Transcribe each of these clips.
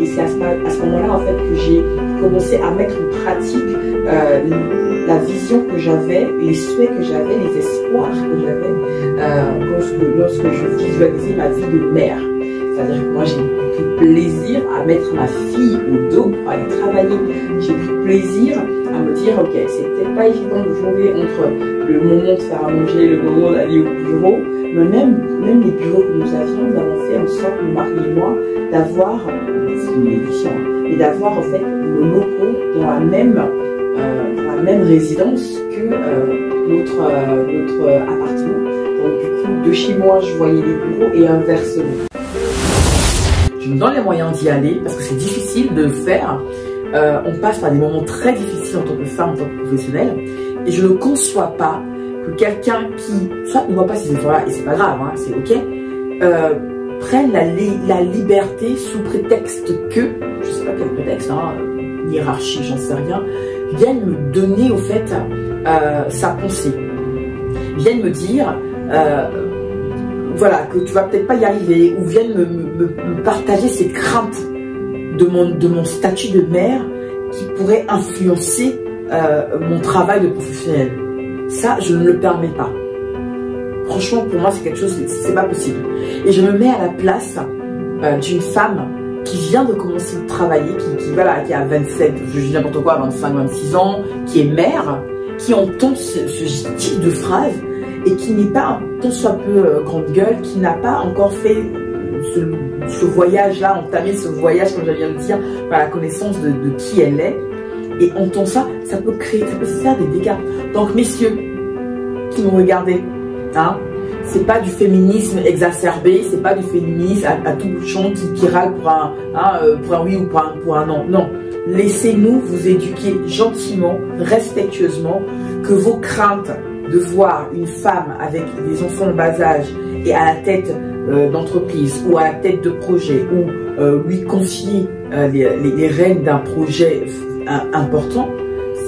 Et c'est à ce moment-là, en fait, que j'ai commencé à mettre en pratique la vision que j'avais, les souhaits que j'avais, les espoirs que j'avais lorsque je visualisais ma vie de mère. C'est-à-dire que moi, j'ai pris plaisir à mettre ma fille au dos pour aller travailler. J'ai pris plaisir à me dire, ok, c'est peut-être pas évident de jongler entre le moment de faire à manger, le moment d'aller au bureau, mais même les bureaux que nous avons fait en sorte, mon mari et moi, d'avoir, c'est une édition, mais d'avoir en fait nos locaux dans la même résidence que notre appartement. Donc du coup, de chez moi, je voyais les bureaux et inversement. Je me donne les moyens d'y aller parce que c'est difficile de le faire. On passe par des moments très difficiles en tant que femme, en tant que professionnelle. Et je ne conçois pas que quelqu'un qui, soit ne voit pas ces efforts-là, et c'est pas grave, hein, c'est ok, prenne la liberté sous prétexte que, je sais pas quel prétexte, hein, hiérarchie, j'en sais rien, vienne me donner au fait sa pensée. Vienne me dire, voilà, que tu vas peut-être pas y arriver, ou vienne me partager ses craintes de mon statut de mère qui pourrait influencer mon travail de professionnel. Ça, je ne le permets pas. Franchement, pour moi, c'est quelque chose, c'est pas possible. Et je me mets à la place d'une femme qui vient de commencer de travailler, qui a 27, je dis n'importe quoi, 25, 26 ans, qui est mère, qui entend ce type de phrase et qui n'est pas, tant soit peu grande gueule, qui n'a pas encore fait ce voyage-là, entamé ce voyage, comme je viens de dire, par la connaissance de qui elle est. Et entend ça, ça peut faire des dégâts. Donc, messieurs, qui m'ont regardé, hein, c'est pas du féminisme exacerbé, c'est pas du féminisme à tout bout de champ qui râle pour un oui ou pour un non. Non, laissez-nous vous éduquer gentiment, respectueusement, que vos craintes de voir une femme avec des enfants de bas âge et à la tête d'entreprise ou à la tête de projet ou lui confier les rênes d'un projet important,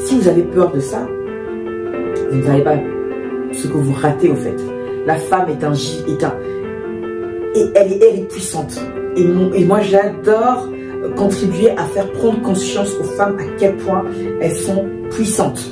si vous avez peur de ça, vous ne savez pas ce que vous ratez au fait. La femme et elle est puissante. Et moi j'adore contribuer à faire prendre conscience aux femmes à quel point elles sont puissantes.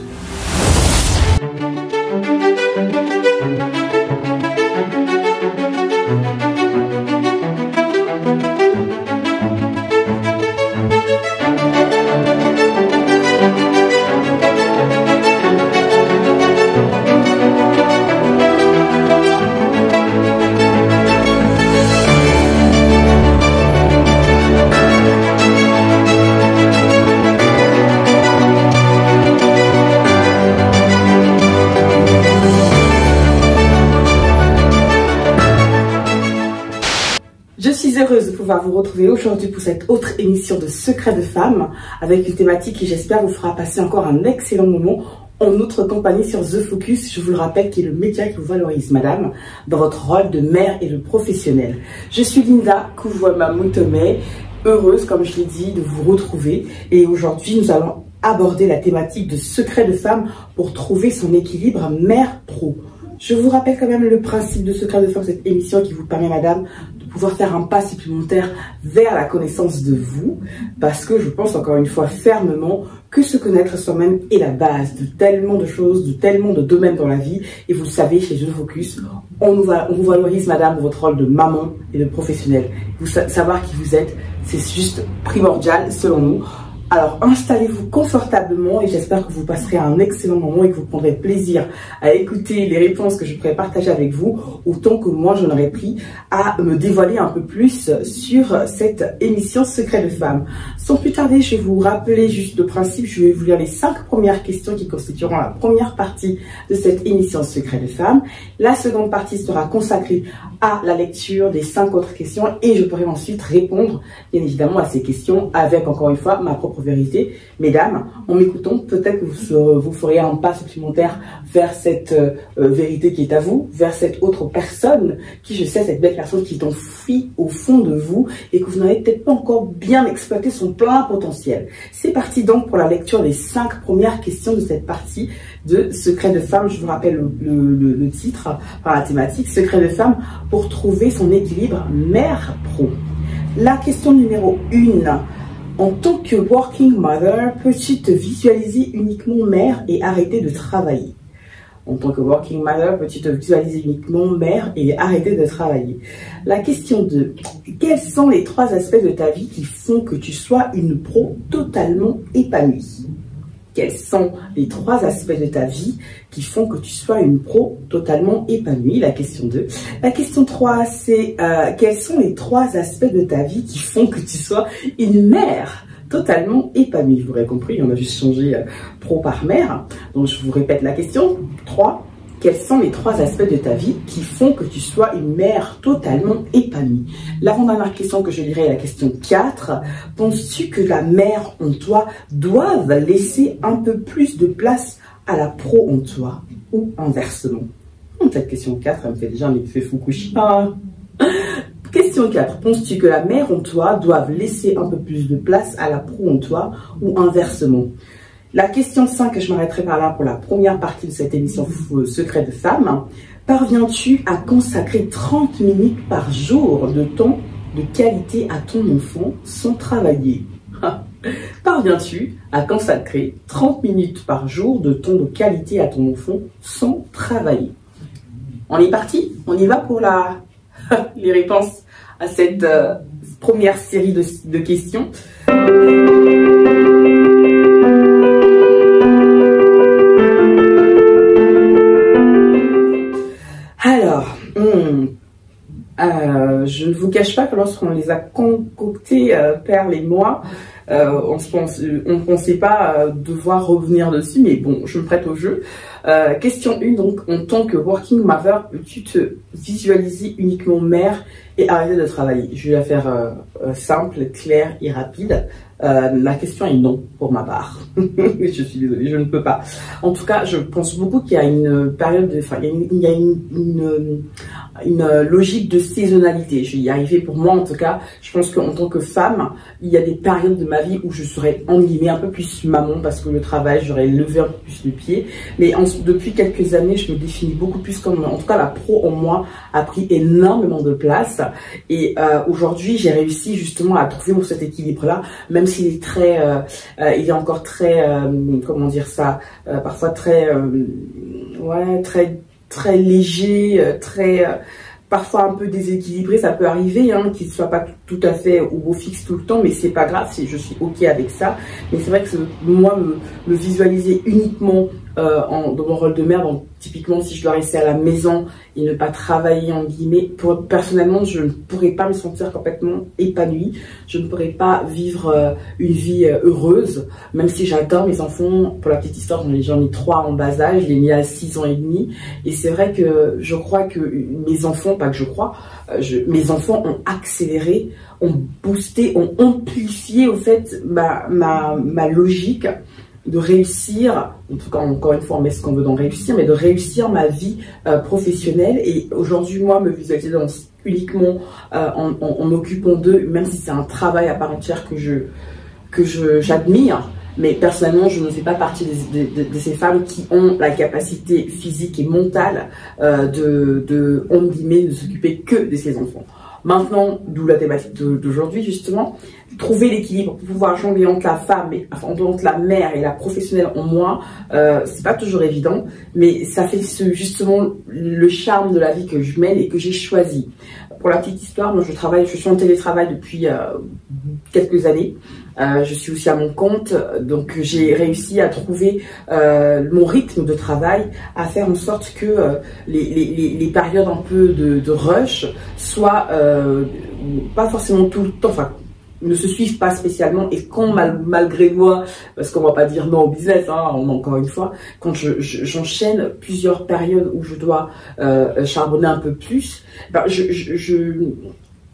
Heureuse de pouvoir vous retrouver aujourd'hui pour cette autre émission de Secrets de Femmes avec une thématique qui j'espère vous fera passer encore un excellent moment en notre compagnie sur The Focus, je vous le rappelle, qui est le média qui vous valorise, madame, dans votre rôle de mère et de professionnelle. Je suis Linda Kouvouma Moutomé, heureuse, comme je l'ai dit, de vous retrouver. Et aujourd'hui, nous allons aborder la thématique de Secrets de Femmes pour trouver son équilibre mère-pro. Je vous rappelle quand même le principe de Secrets de Femmes, cette émission qui vous permet, madame, de pouvoir faire un pas supplémentaire vers la connaissance de vous, parce que je pense encore une fois fermement que se connaître soi-même est la base de tellement de choses, de tellement de domaines dans la vie. Et vous le savez, chez The Focus, on vous valorise, madame, votre rôle de maman et de professionnelle. Savoir qui vous êtes, c'est juste primordial selon nous. Alors installez-vous confortablement et j'espère que vous passerez un excellent moment et que vous prendrez plaisir à écouter les réponses que je pourrais partager avec vous, autant que moi j'en aurais pris à me dévoiler un peu plus sur cette émission Secrets de Femmes. Sans plus tarder, je vais vous rappeler juste le principe. Je vais vous lire les 5 premières questions qui constitueront la première partie de cette émission Secrets de Femmes. La seconde partie sera consacrée à la lecture des 5 autres questions et je pourrai ensuite répondre bien évidemment à ces questions avec encore une fois ma propre vérité. Mesdames, en m'écoutant, peut-être que vous feriez un pas supplémentaire vers cette vérité qui est à vous, vers cette autre personne qui, je sais, cette belle personne qui est enfouie au fond de vous et que vous n'avez peut-être pas encore bien exploité son plein potentiel. C'est parti donc pour la lecture des 5 premières questions de cette partie de Secrets de Femmes. Je vous rappelle le titre, par la thématique, Secrets de Femmes pour trouver son équilibre mère-pro. La question numéro 1 En tant que working mother, peux-tu te visualiser uniquement mère et arrêter de travailler? En tant que working mother, peux-tu te visualiser uniquement mère et arrêter de travailler? La question 2. Quels sont les 3 aspects de ta vie qui font que tu sois une pro totalement épanouie? Quels sont les 3 aspects de ta vie qui font que tu sois une pro totalement épanouie? La question 2. La question 3, c'est quels sont les 3 aspects de ta vie qui font que tu sois une mère totalement épanouie? Vous l'aurez compris, on a juste changé pro par mère. Donc je vous répète la question. 3. Quels sont les 3 aspects de ta vie qui font que tu sois une mère totalement épanouie? L'avant-dernière question que je lirai est la question 4. Penses-tu que la mère en toi doive laisser un peu plus de place à la pro en toi ou inversement? Cette question 4, elle me fait déjà un effet Fukushima. Question 4. Penses-tu que la mère en toi doive laisser un peu plus de place à la pro en toi ou inversement? La question 5, je m'arrêterai par là pour la première partie de cette émission Secret de femme. Parviens-tu à consacrer 30 minutes par jour de temps de qualité à ton enfant sans travailler? Parviens-tu à consacrer 30 minutes par jour de temps de qualité à ton enfant sans travailler? On est parti? On y va pour les réponses à cette première série de questions. Alors, je ne vous cache pas que lorsqu'on les a concoctés, Perle et moi, on ne pensait pas devoir revenir dessus, mais bon, je me prête au jeu. Question 1, donc, en tant que working mother, peux-tu te visualiser uniquement mère et arrêter de travailler? Je vais la faire simple, claire et rapide. La question est non pour ma part. Je suis désolée, je ne peux pas. En tout cas, je pense beaucoup qu'il y a une période, il y a une logique de saisonnalité. Je vais y arriver pour moi en tout cas. Je pense qu'en tant que femme, il y a des périodes de ma vie où je serais en guillemets un peu plus maman parce que le travail, j'aurais levé un peu plus le pied. Mais depuis quelques années, je me définis beaucoup plus comme, en tout cas, la pro en moi a pris énormément de place. Et aujourd'hui, j'ai réussi justement à trouver cet équilibre-là, même s'il est très, il est encore très, comment dire ça, parfois très, ouais, très léger, parfois un peu déséquilibré, ça peut arriver, hein, qu'il ne soit pas tout à fait au beau fixe tout le temps, mais c'est pas grave, je suis ok avec ça. Mais c'est vrai que moi, me visualiser uniquement dans mon rôle de mère, donc typiquement si je dois rester à la maison et ne pas travailler en guillemets, personnellement je ne pourrais pas me sentir complètement épanouie, je ne pourrais pas vivre une vie heureuse, même si j'adore mes enfants. Pour la petite histoire, j'en ai 3 en bas âge, je l'ai mis à 6 ans et demi, et c'est vrai que je crois que mes enfants, pas que je crois, mes enfants ont accéléré, ont boosté, ont amplifié au fait ma logique de réussir, en tout cas encore une fois on met ce qu'on veut dans réussir, mais de réussir ma vie professionnelle. Et aujourd'hui moi me visualiser uniquement en m'occupant d'eux, même si c'est un travail à part entière que j'admire, mais personnellement je ne fais pas partie de ces femmes qui ont la capacité physique et mentale on guillemets, de s'occuper que de ses enfants. Maintenant, d'où la thématique d'aujourd'hui justement, trouver l'équilibre pour pouvoir jongler entre la femme, entre la mère et la professionnelle en moi, c'est pas toujours évident, mais ça fait justement le charme de la vie que je mène et que j'ai choisi. Pour la petite histoire, moi je suis en télétravail depuis quelques années. Je suis aussi à mon compte, donc j'ai réussi à trouver mon rythme de travail, à faire en sorte que les périodes un peu de rush soient pas forcément tout le temps, enfin ne se suivent pas spécialement, et quand malgré moi, parce qu'on va pas dire non au business, hein, encore une fois, quand j'enchaîne plusieurs périodes où je dois charbonner un peu plus, ben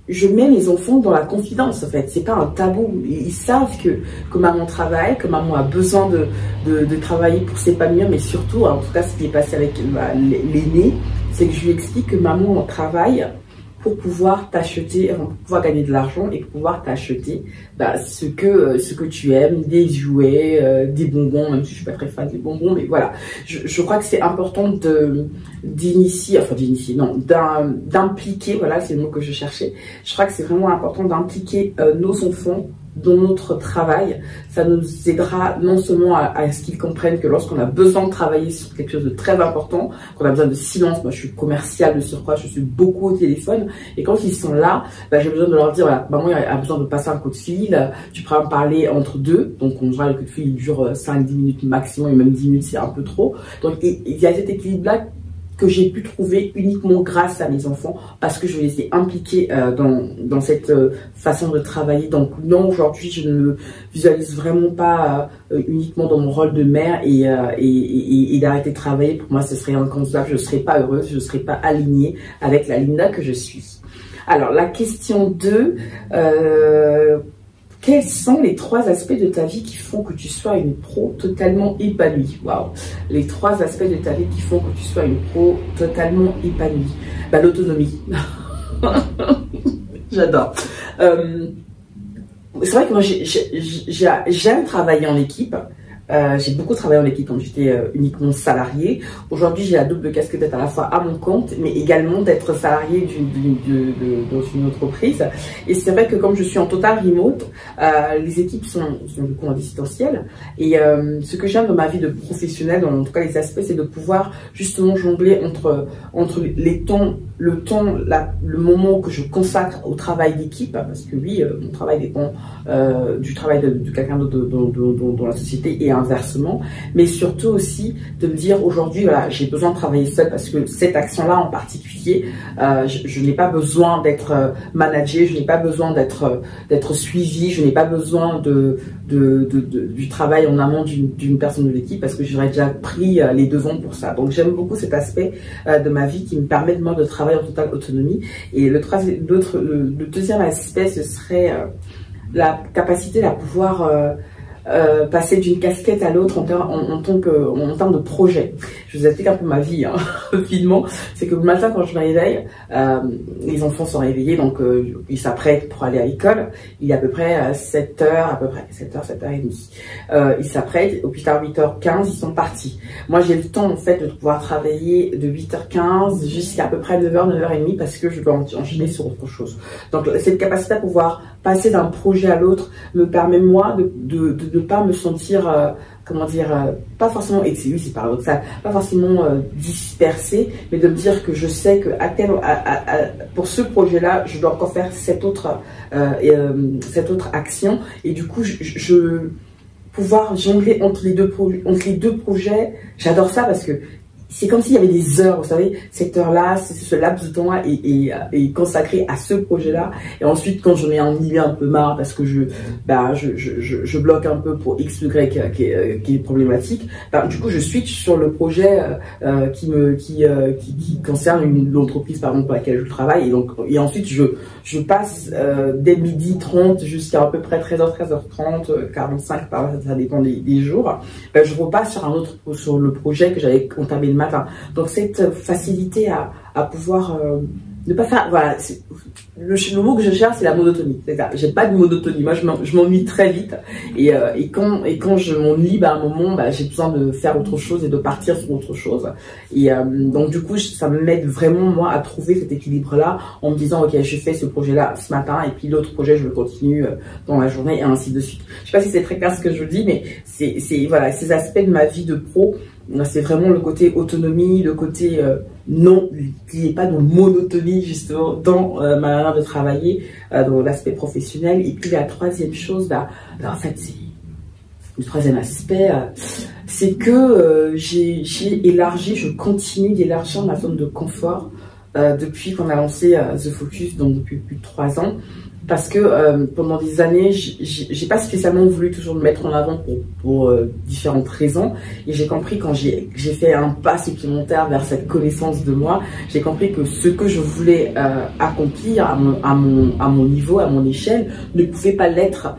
je mets mes enfants dans la confidence en fait, c'est pas un tabou, ils savent que maman travaille, que maman a besoin de travailler pour s'épanouir, mais surtout, en tout cas ce qui est passé avec l'aîné, c'est que je lui explique que maman travaille pour pouvoir t'acheter, pour pouvoir gagner de l'argent et pour pouvoir t'acheter ce que tu aimes, des jouets, des bonbons, même si je suis pas très fan des bonbons, mais voilà. Je crois que c'est important d'impliquer, voilà, c'est le mot que je cherchais. Je crois que c'est vraiment important d'impliquer nos enfants dans notre travail, ça nous aidera non seulement à ce qu'ils comprennent que lorsqu'on a besoin de travailler sur quelque chose de très important, qu'on a besoin de silence, moi je suis commerciale de surcroît, je suis beaucoup au téléphone, et quand ils sont là, j'ai besoin de leur dire, voilà, maman a besoin de passer un coup de fil, tu pourras me parler entre deux, donc on le coup de fil il dure 5-10 minutes maximum, et même 10 minutes c'est un peu trop, donc il y a cet équilibre-là que j'ai pu trouver uniquement grâce à mes enfants, parce que je les ai impliqués dans cette façon de travailler. Donc non, aujourd'hui, je ne me visualise vraiment pas uniquement dans mon rôle de mère et d'arrêter de travailler. Pour moi, ce serait inconcevable, je ne serais pas heureuse, je ne serais pas alignée avec la Linda que je suis. Alors, la question 2, quels sont les 3 aspects de ta vie qui font que tu sois une pro totalement épanouie? Waouh! Les 3 aspects de ta vie qui font que tu sois une pro totalement épanouie. L'autonomie. J'adore. C'est vrai que moi, j'aime travailler en équipe. J'ai beaucoup travaillé en équipe quand j'étais uniquement salariée. Aujourd'hui, j'ai la double casquette d'être à la fois à mon compte, mais également d'être salariée dans une entreprise. Et c'est vrai que comme je suis en total remote, les équipes sont du coup en distanciel. Et ce que j'aime dans ma vie de professionnelle, en tout cas les aspects, c'est de pouvoir justement jongler entre les temps, le moment que je consacre au travail d'équipe, parce que oui, mon travail dépend du travail de quelqu'un d'autre dans la société et inversement, mais surtout aussi de me dire aujourd'hui, voilà, j'ai besoin de travailler seule parce que cette action-là en particulier, je n'ai pas besoin d'être managée, je n'ai pas besoin d'être suivie, je n'ai pas besoin du travail en amont d'une personne de l'équipe parce que j'aurais déjà pris les devants pour ça. Donc j'aime beaucoup cet aspect de ma vie qui me permet de moi de travailler en totale autonomie. Et le deuxième aspect, ce serait la capacité à pouvoir passer d'une casquette à l'autre en termes de projet. Je vous explique un peu ma vie rapidement. C'est que le matin quand je me réveille, les enfants sont réveillés, donc ils s'apprêtent pour aller à l'école. Il est à peu près 7h, 7h30. Ils s'apprêtent, au plus tard 8h15, ils sont partis. Moi j'ai le temps en fait de pouvoir travailler de 8h15 jusqu'à peu près 9h, 9h30 parce que je dois enchaîner sur autre chose. Donc cette capacité à pouvoir passer d'un projet à l'autre me permet moi de ne pas me sentir, pas forcément excédée, c'est paradoxal, pas forcément dispersée, mais de me dire que je sais que pour ce projet-là, je dois encore faire cette autre action, et du coup, je pouvoir jongler entre les deux projets, j'adore ça parce que c'est comme s'il y avait des heures, vous savez, cette heure-là, ce laps de temps-là est consacré à ce projet-là. Et ensuite, quand j'en ai ennuyé un peu marre parce que je bloque un peu pour X, Y qui est problématique, du coup, je switch sur le projet qui concerne l'entreprise, par exemple, pour laquelle je travaille. Et ensuite, je passe dès 12h30 jusqu'à peu près 13h, 13h30, 45, ça dépend des jours. Je repasse sur le projet que j'avais entamé le matin. Donc cette facilité à pouvoir ne pas faire, voilà, le mot que je cherche, c'est la monotonie. J'ai pas de monotonie, moi je m'ennuie très vite, et quand je m'ennuie, à un moment, j'ai besoin de faire autre chose et de partir sur autre chose. Et donc du coup, ça m'aide vraiment moi à trouver cet équilibre là, en me disant ok, je fais ce projet là ce matin et puis l'autre projet je le continue dans la journée et ainsi de suite. Je sais pas si c'est très clair ce que je dis, mais voilà, ces aspects de ma vie de pro. C'est vraiment le côté autonomie, le côté non, qui n'est pas de monotonie justement dans ma manière de travailler, dans l'aspect professionnel. Et puis la troisième chose, en fait, c'est le troisième aspect, c'est que je continue d'élargir ma zone de confort depuis qu'on a lancé The Focus, donc depuis plus de 3 ans. Parce que pendant des années, j'ai pas spécialement voulu toujours me mettre en avant pour différentes raisons. Et j'ai compris quand j'ai fait un pas supplémentaire vers cette connaissance de moi, j'ai compris que ce que je voulais accomplir à mon niveau, à mon échelle, ne pouvait pas l'être,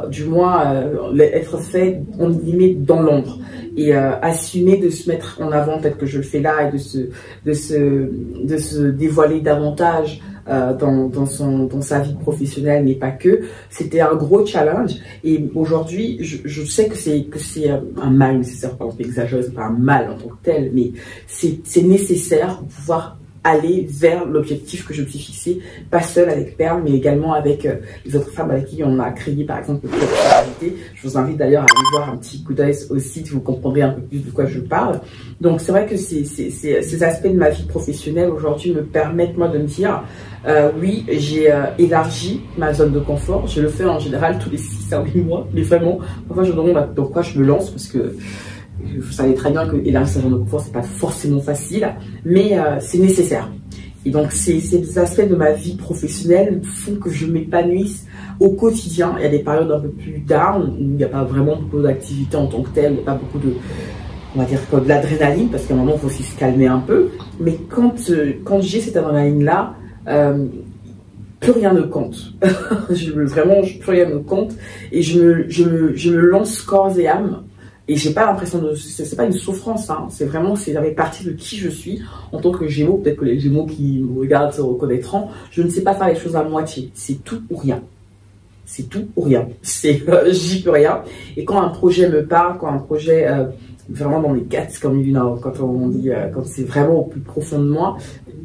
du moins être fait en guillemets dans l'ombre. Et assumer de se mettre en avant tel que je le fais là et de se dévoiler davantage dans sa vie professionnelle, mais pas que. C'était un gros challenge, et aujourd'hui je sais que c'est un mal nécessaire, pas exagérer, c'est pas un mal en tant que tel, mais c'est nécessaire pour pouvoir aller vers l'objectif que je me suis fixé, pas seule avec Perle, mais également avec les autres femmes avec qui on a créé par exemple le club de parentalité. Je vous invite d'ailleurs à aller voir un petit coup d'œil au site, vous comprendrez un peu plus de quoi je parle. Donc c'est vrai que ces aspects de ma vie professionnelle aujourd'hui me permettent moi de me dire oui, j'ai élargi ma zone de confort. Je le fais en général tous les 6 à 8 mois, mais vraiment parfois je me demande dans quoi je me lance, parce que vous savez très bien que élargir sa zone de confort c'est pas forcément facile, mais c'est nécessaire. Et donc ces aspects de ma vie professionnelle font que je m'épanouisse au quotidien. Il y a des périodes un peu plus down où il n'y a pas vraiment beaucoup d'activité en tant que telle, il n'y a pas beaucoup de, on va dire, de l'adrénaline, parce qu'à un moment il faut aussi se calmer un peu. Mais quand j'ai cette adrénaline là, plus rien ne compte. Vraiment, plus rien ne compte, et je me lance corps et âme. Et j'ai pas l'impression de, c'est pas une souffrance, hein. C'est vraiment, ça fait partie de qui je suis en tant que Gémeaux. Peut-être que les Gémeaux qui me regardent se reconnaîtront. Je ne sais pas faire les choses à moitié. C'est tout ou rien. C'est tout ou rien. J'y peux rien. Et quand un projet me parle, quand un projet vraiment dans les guts, comme quand on dit, quand c'est vraiment au plus profond de moi,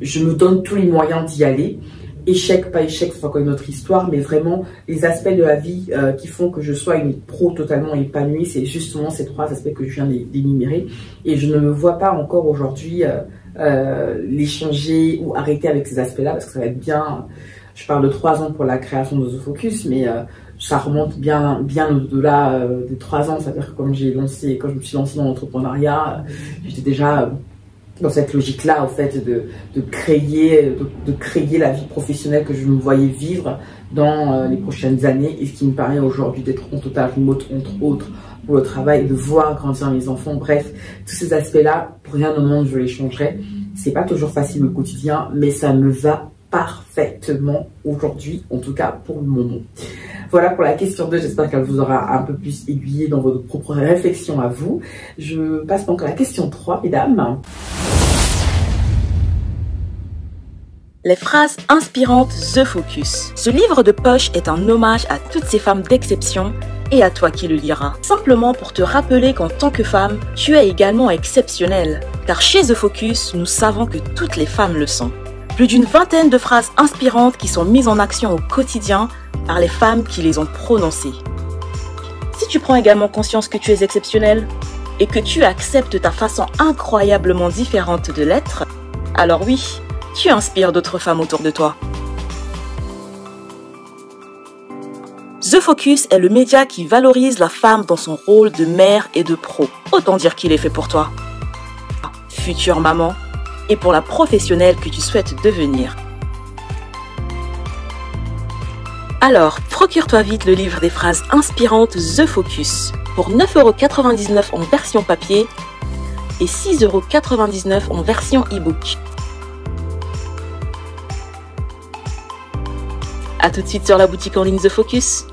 je me donne tous les moyens d'y aller. Échec, pas échec, c'est encore une autre histoire, mais vraiment les aspects de la vie qui font que je sois une pro totalement épanouie, c'est justement ces 3 aspects que je viens d'énumérer. Et je ne me vois pas encore aujourd'hui les changer ou arrêter avec ces aspects-là, parce que ça va être bien. Je parle de 3 ans pour la création de The Focus, mais ça remonte bien au-delà des 3 ans. C'est-à-dire que quand je me suis lancée dans l'entrepreneuriat, j'étais déjà dans cette logique-là, en fait, de créer la vie professionnelle que je me voyais vivre dans les prochaines années, et ce qui me permet aujourd'hui d'être en total remote, entre autres, pour le travail, de voir grandir mes enfants. Bref, tous ces aspects-là, pour rien au monde, je les changerais. C'est pas toujours facile au quotidien, mais ça me va parfaitement aujourd'hui, en tout cas pour le moment. Voilà pour la question 2, j'espère qu'elle vous aura un peu plus aiguillé dans votre propre réflexion à vous. Je passe donc à la question 3, mesdames. Les phrases inspirantes The Focus. Ce livre de poche est un hommage à toutes ces femmes d'exception et à toi qui le liras. Simplement pour te rappeler qu'en tant que femme, tu es également exceptionnelle. Car chez The Focus, nous savons que toutes les femmes le sont. Plus d'une vingtaine de phrases inspirantes qui sont mises en action au quotidien par les femmes qui les ont prononcées. Si tu prends également conscience que tu es exceptionnelle et que tu acceptes ta façon incroyablement différente de l'être, alors oui, tu inspires d'autres femmes autour de toi. The Focus est le média qui valorise la femme dans son rôle de mère et de pro. Autant dire qu'il est fait pour toi, future maman, et pour la professionnelle que tu souhaites devenir. Alors, procure-toi vite le livre des phrases inspirantes The Focus pour 9,99 € en version papier et 6,99 € en version e-book. A tout de suite sur la boutique en ligne The Focus.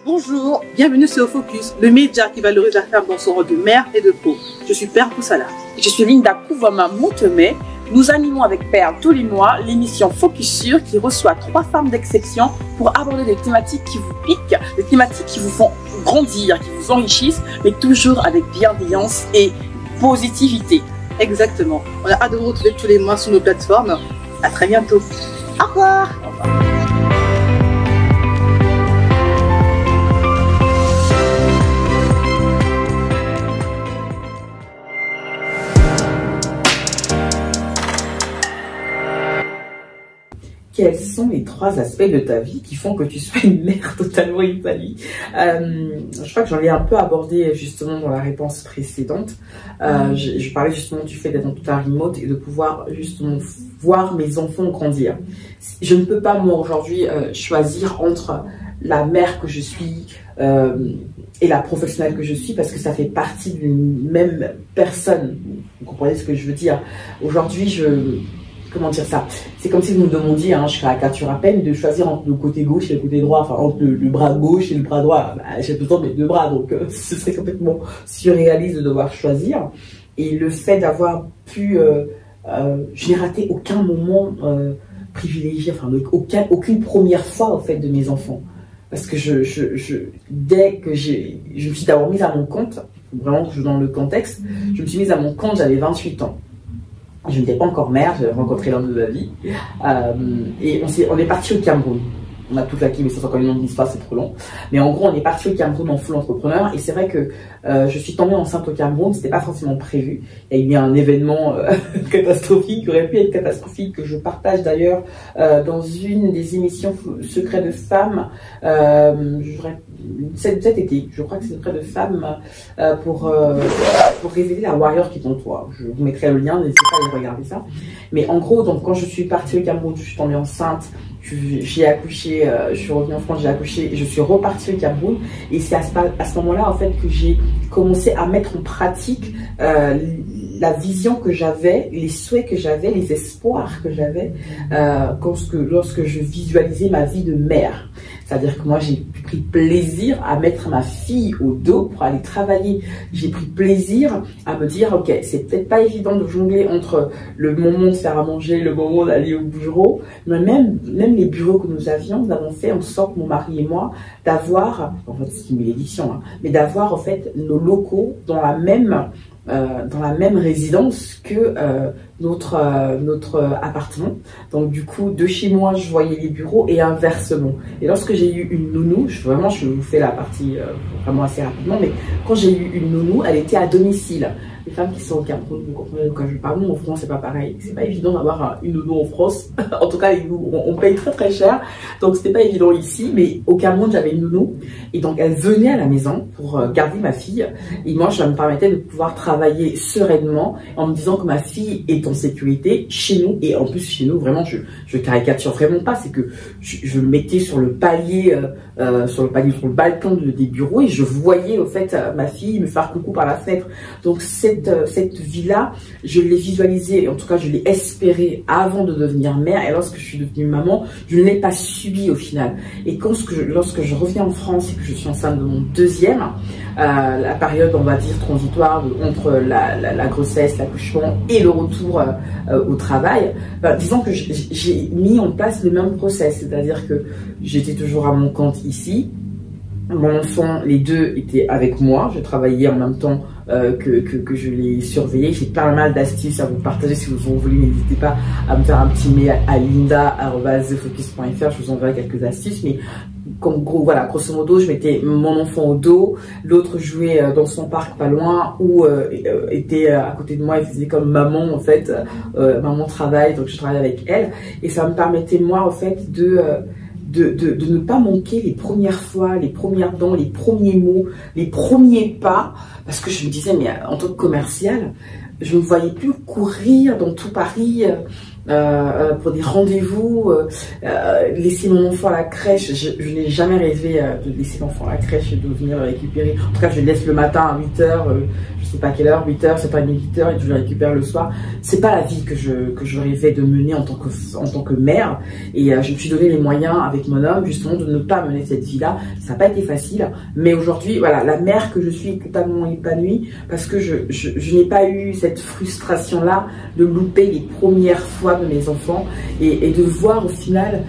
Bonjour, bienvenue sur Focus, le média qui valorise la femme dans son rôle de mère et de pro. Je suis Perle Poussala. Je suis Linda Kouvama-Montemay. Nous animons avec Perle tous les mois l'émission Focus Sur qui reçoit 3 femmes d'exception pour aborder des thématiques qui vous piquent, des thématiques qui vous font grandir, qui vous enrichissent, mais toujours avec bienveillance et positivité. Exactement. On a hâte de vous retrouver tous les mois sur nos plateformes. À très bientôt. Au revoir. Quels sont les 3 aspects de ta vie qui font que tu sois une mère totalement épanouie? Je crois que j'en ai un peu abordé justement dans la réponse précédente. Je parlais justement du fait d'être en total remote et de pouvoir justement voir mes enfants grandir. Je ne peux pas moi aujourd'hui choisir entre la mère que je suis et la professionnelle que je suis, parce que ça fait partie d'une même personne. Vous comprenez ce que je veux dire? Aujourd'hui, comment dire ça? C'est comme si vous me demandiez, hein, je caricature à peine, de choisir entre le côté gauche et le côté droit, enfin entre le bras gauche et le bras droit. Bah, j'ai besoin de mes 2 bras, donc ce serait complètement surréaliste de devoir choisir. Et le fait d'avoir pu, je n'ai raté aucun moment privilégié, enfin aucune première fois au fait de mes enfants, parce que dès que je me suis d'abord mise à mon compte, vraiment que je donne le contexte. Je me suis mise à mon compte, j'avais 28 ans. Je n'étais pas encore mère, j'avais rencontré l'homme de ma vie. Et on est parti au Cameroun. On a tout claqué, mais ça c'est encore une longue histoire, c'est trop long. Mais en gros, on est parti au Cameroun en full entrepreneur. Et c'est vrai que je suis tombée enceinte au Cameroun, c'était pas forcément prévu. Il y a eu un événement catastrophique, qui aurait pu être catastrophique, que je partage d'ailleurs dans une des émissions Secrets de femmes. Cet été, je crois que c'est Secrets de femmes pour révéler la warrior qui est en toi. Je vous mettrai le lien, n'hésitez pas à aller regarder ça. Mais en gros, donc quand je suis partie au Cameroun, je suis tombée enceinte. J'ai accouché, je suis revenue en France, j'ai accouché et je suis repartie au Cameroun. Et c'est à ce moment-là, en fait, que j'ai commencé à mettre en pratique la vision que j'avais, les souhaits que j'avais, les espoirs que j'avais lorsque je visualisais ma vie de mère. C'est-à-dire que moi, j'ai pris plaisir à mettre ma fille au dos pour aller travailler. J'ai pris plaisir à me dire, ok, c'est peut-être pas évident de jongler entre le moment de faire à manger, le moment d'aller au bureau, mais même les bureaux que nous avons fait en sorte, mon mari et moi, d'avoir, en fait, c'est une malédiction, hein, mais d'avoir en fait nos locaux dans la même résidence que notre appartement. Donc du coup, de chez moi, je voyais les bureaux et inversement. Et lorsque j'ai eu une nounou, je vous fais la partie vraiment assez rapidement, mais quand j'ai eu une nounou, elle était à domicile. Les femmes qui sont au Cameroun, vous comprenez de quoi je parle. Nous, en France, c'est pas pareil. C'est pas évident d'avoir une nounou en France. En tout cas, on paye très très cher. Donc, c'était pas évident ici. Mais au Cameroun, j'avais une nounou. Et donc, elle venait à la maison pour garder ma fille. Et moi, ça me permettait de pouvoir travailler sereinement en me disant que ma fille est en sécurité chez nous. Et en plus, chez nous, vraiment, je caricature vraiment pas. C'est que je me mettais sur le palier, sur le balcon des bureaux et je voyais, au fait, ma fille me faire coucou par la fenêtre. Donc, cette vie-là, je l'ai visualisée, en tout cas je l'ai espérée avant de devenir mère, et lorsque je suis devenue maman, je ne l'ai pas subie au final. Et lorsque je reviens en France et que je suis enceinte de mon deuxième, la période, on va dire, transitoire entre la grossesse, l'accouchement et le retour au travail, disons que j'ai mis en place le même process, c'est-à-dire que j'étais toujours à mon compte ici. Mon enfant, les deux étaient avec moi. Je travaillais en même temps que je les surveillais. J'ai pas mal d'astuces à vous partager. Si vous en voulez, n'hésitez pas à me faire un petit mail à linda@thefocus.fr. Je vous enverrai quelques astuces. Mais comme voilà, grosso modo, je mettais mon enfant au dos, l'autre jouait dans son parc pas loin, ou était à côté de moi et faisait comme maman en fait. Maman travaille, donc je travaillais avec elle. Et ça me permettait moi en fait de ne pas manquer les premières fois, les premières dents, les premiers mots, les premiers pas, parce que je me disais, mais en tant que commercial, je ne me voyais plus courir dans tout Paris pour des rendez-vous, laisser mon enfant à la crèche. Je n'ai jamais rêvé de laisser l'enfant à la crèche et de venir le récupérer. En tout cas, je le laisse le matin à 8h, je sais pas quelle heure, 8h, c'est pas 8h, et je le récupère le soir. C'est pas la vie que je rêvais de mener en tant que mère. Et je me suis donné les moyens avec mon homme, justement, de ne pas mener cette vie-là. Ça n'a pas été facile. Mais aujourd'hui, voilà, la mère que je suis est totalement épanouie parce que je n'ai pas eu cette frustration-là de louper les premières fois de mes enfants et de voir au final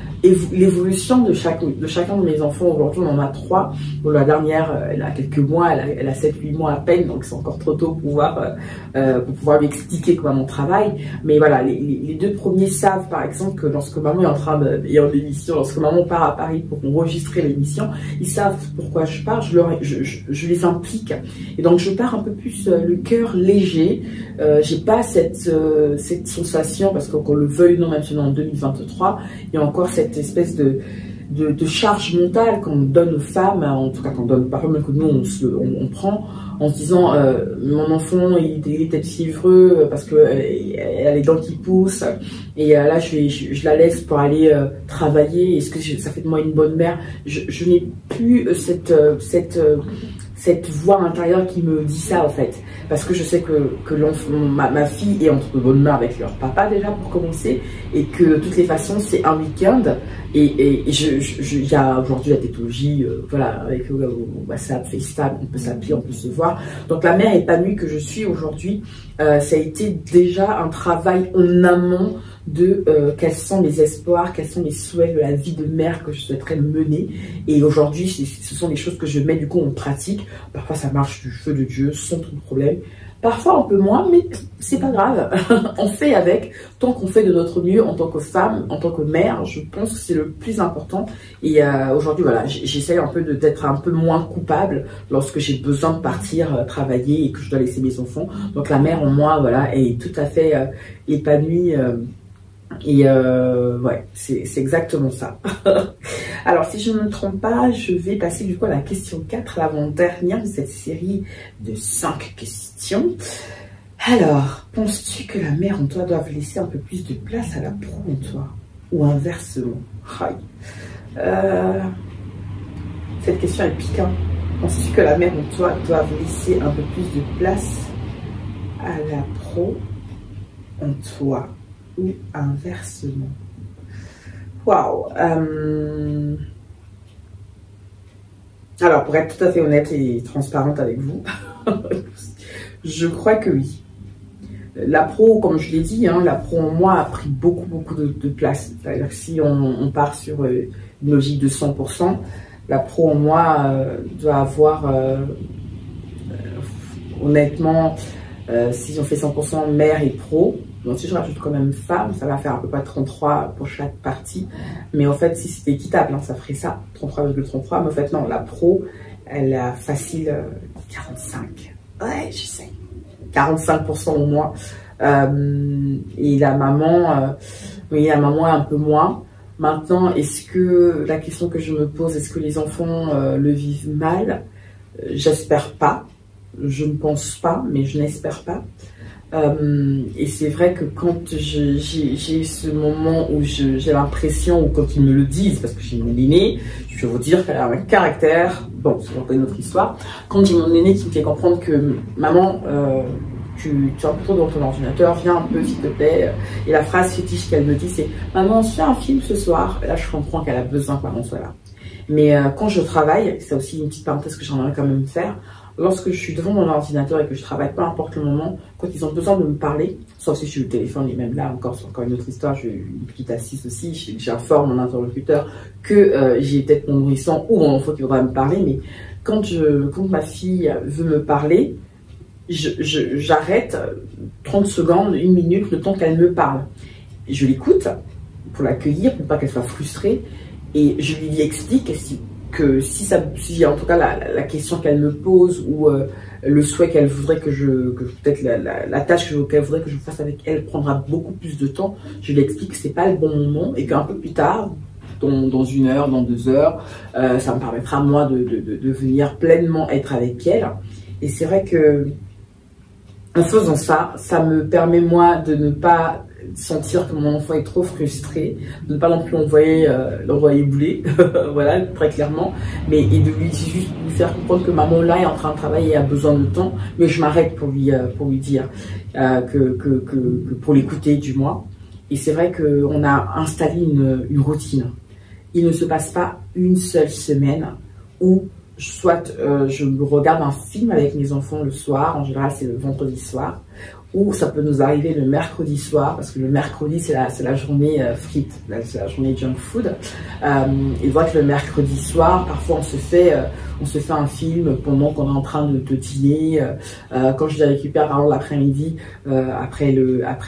l'évolution de chacun de mes enfants. Aujourd'hui, on en a 3. Bon, la dernière, elle a quelques mois, elle a 7-8 mois à peine, donc c'est encore trop tôt pour pouvoir lui expliquer comment on travaille. Mais voilà, les 2 premiers savent, par exemple, que lorsque maman est en train en émission, lorsque maman part à Paris pour enregistrer l'émission, ils savent pourquoi je pars, je les implique. Et donc, je pars un peu plus le cœur léger. J'ai pas cette sensation, parce qu'on le veuille ou non, même si on est en 2023, il y a encore cette espèce de charge mentale qu'on donne aux femmes, en tout cas qu'on donne pas mal que nous on prend, en se disant mon enfant il est peut-être fiévreux parce que elle a les dents qui poussent, et là je la laisse pour aller travailler, est-ce que ça fait de moi une bonne mère? Je n'ai plus cette voix intérieure qui me dit ça en fait, parce que je sais que ma fille est entre de bonnes mains avec leur papa déjà pour commencer, et que de toutes les façons c'est un week-end, et il y a aujourd'hui la technologie, voilà, avec WhatsApp, FaceTime, on peut s'appeler, on peut se voir. Donc la mère épanouie que je suis aujourd'hui, ça a été déjà un travail en amont de quels sont mes espoirs, quels sont mes souhaits de la vie de mère que je souhaiterais mener. Et aujourd'hui, ce sont des choses que je mets du coup en pratique. Parfois, ça marche du feu de Dieu, sans trop de problème. Parfois, un peu moins, mais c'est pas grave. On fait avec, tant qu'on fait de notre mieux en tant que femme, en tant que mère. Je pense que c'est le plus important. Et aujourd'hui, voilà, j'essaye un peu d'être un peu moins coupable lorsque j'ai besoin de partir travailler et que je dois laisser mes enfants. Donc la mère en moi, voilà, est tout à fait épanouie. Ouais, c'est exactement ça. Alors, si je ne me trompe pas, je vais passer du coup à la question 4, l'avant-dernière de cette série de 5 questions. Alors, penses-tu que la mère en toi doive laisser un peu plus de place à la pro en toi? Ou inversement? Cette question est piquante. Penses-tu que la mère en toi doive laisser un peu plus de place à la pro en toi? Ou inversement? Waouh! Alors, pour être tout à fait honnête et transparente avec vous, je crois que oui. La pro, comme je l'ai dit, hein, la pro en moi a pris beaucoup de place. C'est-à-dire que si on part sur une logique de 100%, la pro en moi doit avoir, honnêtement, si on fait 100% mère et pro, donc si je rajoute quand même femme, ça va faire à peu près 33 pour chaque partie. Mais en fait, si c'était équitable, hein, ça ferait ça, 33,33. Mais en fait, non, la pro, elle a facile 45. Ouais, je sais. 45% au moins. Et la maman, oui, la maman un peu moins. Maintenant, est-ce que, la question que je me pose, est-ce que les enfants le vivent mal? J'espère pas. Je ne pense pas, mais je n'espère pas. Et c'est vrai que quand j'ai ce moment où j'ai l'impression, ou quand ils me le disent, parce que j'ai mon aîné, je vais vous dire qu'elle a un caractère, bon, c'est encore une autre histoire. Quand j'ai mon aîné qui me fait comprendre que maman, tu es un peu trop dans ton ordinateur, viens un peu s'il te plaît. Et la phrase fétiche qu'elle me dit, c'est maman, on se fait un film ce soir. Et là, je comprends qu'elle a besoin que maman soit là. Mais quand je travaille, c'est aussi une petite parenthèse que j'aimerais quand même faire. Lorsque je suis devant mon ordinateur et que je travaille, peu importe le moment, quand ils ont besoin de me parler, sauf si je suis au téléphone, et même là encore, c'est encore une autre histoire, j'ai une petite assise aussi, j'informe mon interlocuteur que j'ai peut-être mon nourrisson ou mon enfant qui voudra me parler, mais quand ma fille veut me parler, j'arrête 30 secondes, 1 minute, le temps qu'elle me parle. Je l'écoute pour l'accueillir, pour pas qu'elle soit frustrée, et je lui explique que si en tout cas la question qu'elle me pose ou le souhait qu'elle voudrait que peut-être la tâche qu'elle voudrait que je fasse avec elle prendra beaucoup plus de temps, je lui explique que c'est pas le bon moment et qu'un peu plus tard, dans 1 heure, dans 2 heures, ça me permettra moi de venir pleinement être avec elle. Et c'est vrai que en faisant ça, ça me permet moi de ne pas sentir que mon enfant est trop frustré, de ne pas non plus l'envoyer bouler, voilà, très clairement, mais et de juste lui faire comprendre que maman là est en train de travailler et a besoin de temps, mais je m'arrête pour lui dire que pour l'écouter du moins. Et c'est vrai qu'on a installé une routine. Il ne se passe pas une seule semaine où soit je regarde un film avec mes enfants le soir, en général c'est le vendredi soir, ou ça peut nous arriver le mercredi soir, parce que le mercredi c'est la journée frites, c'est la journée junk food. Et voilà que le mercredi soir, parfois on se fait un film pendant qu'on est en train de dîner. Quand je les récupère par l'après-midi, après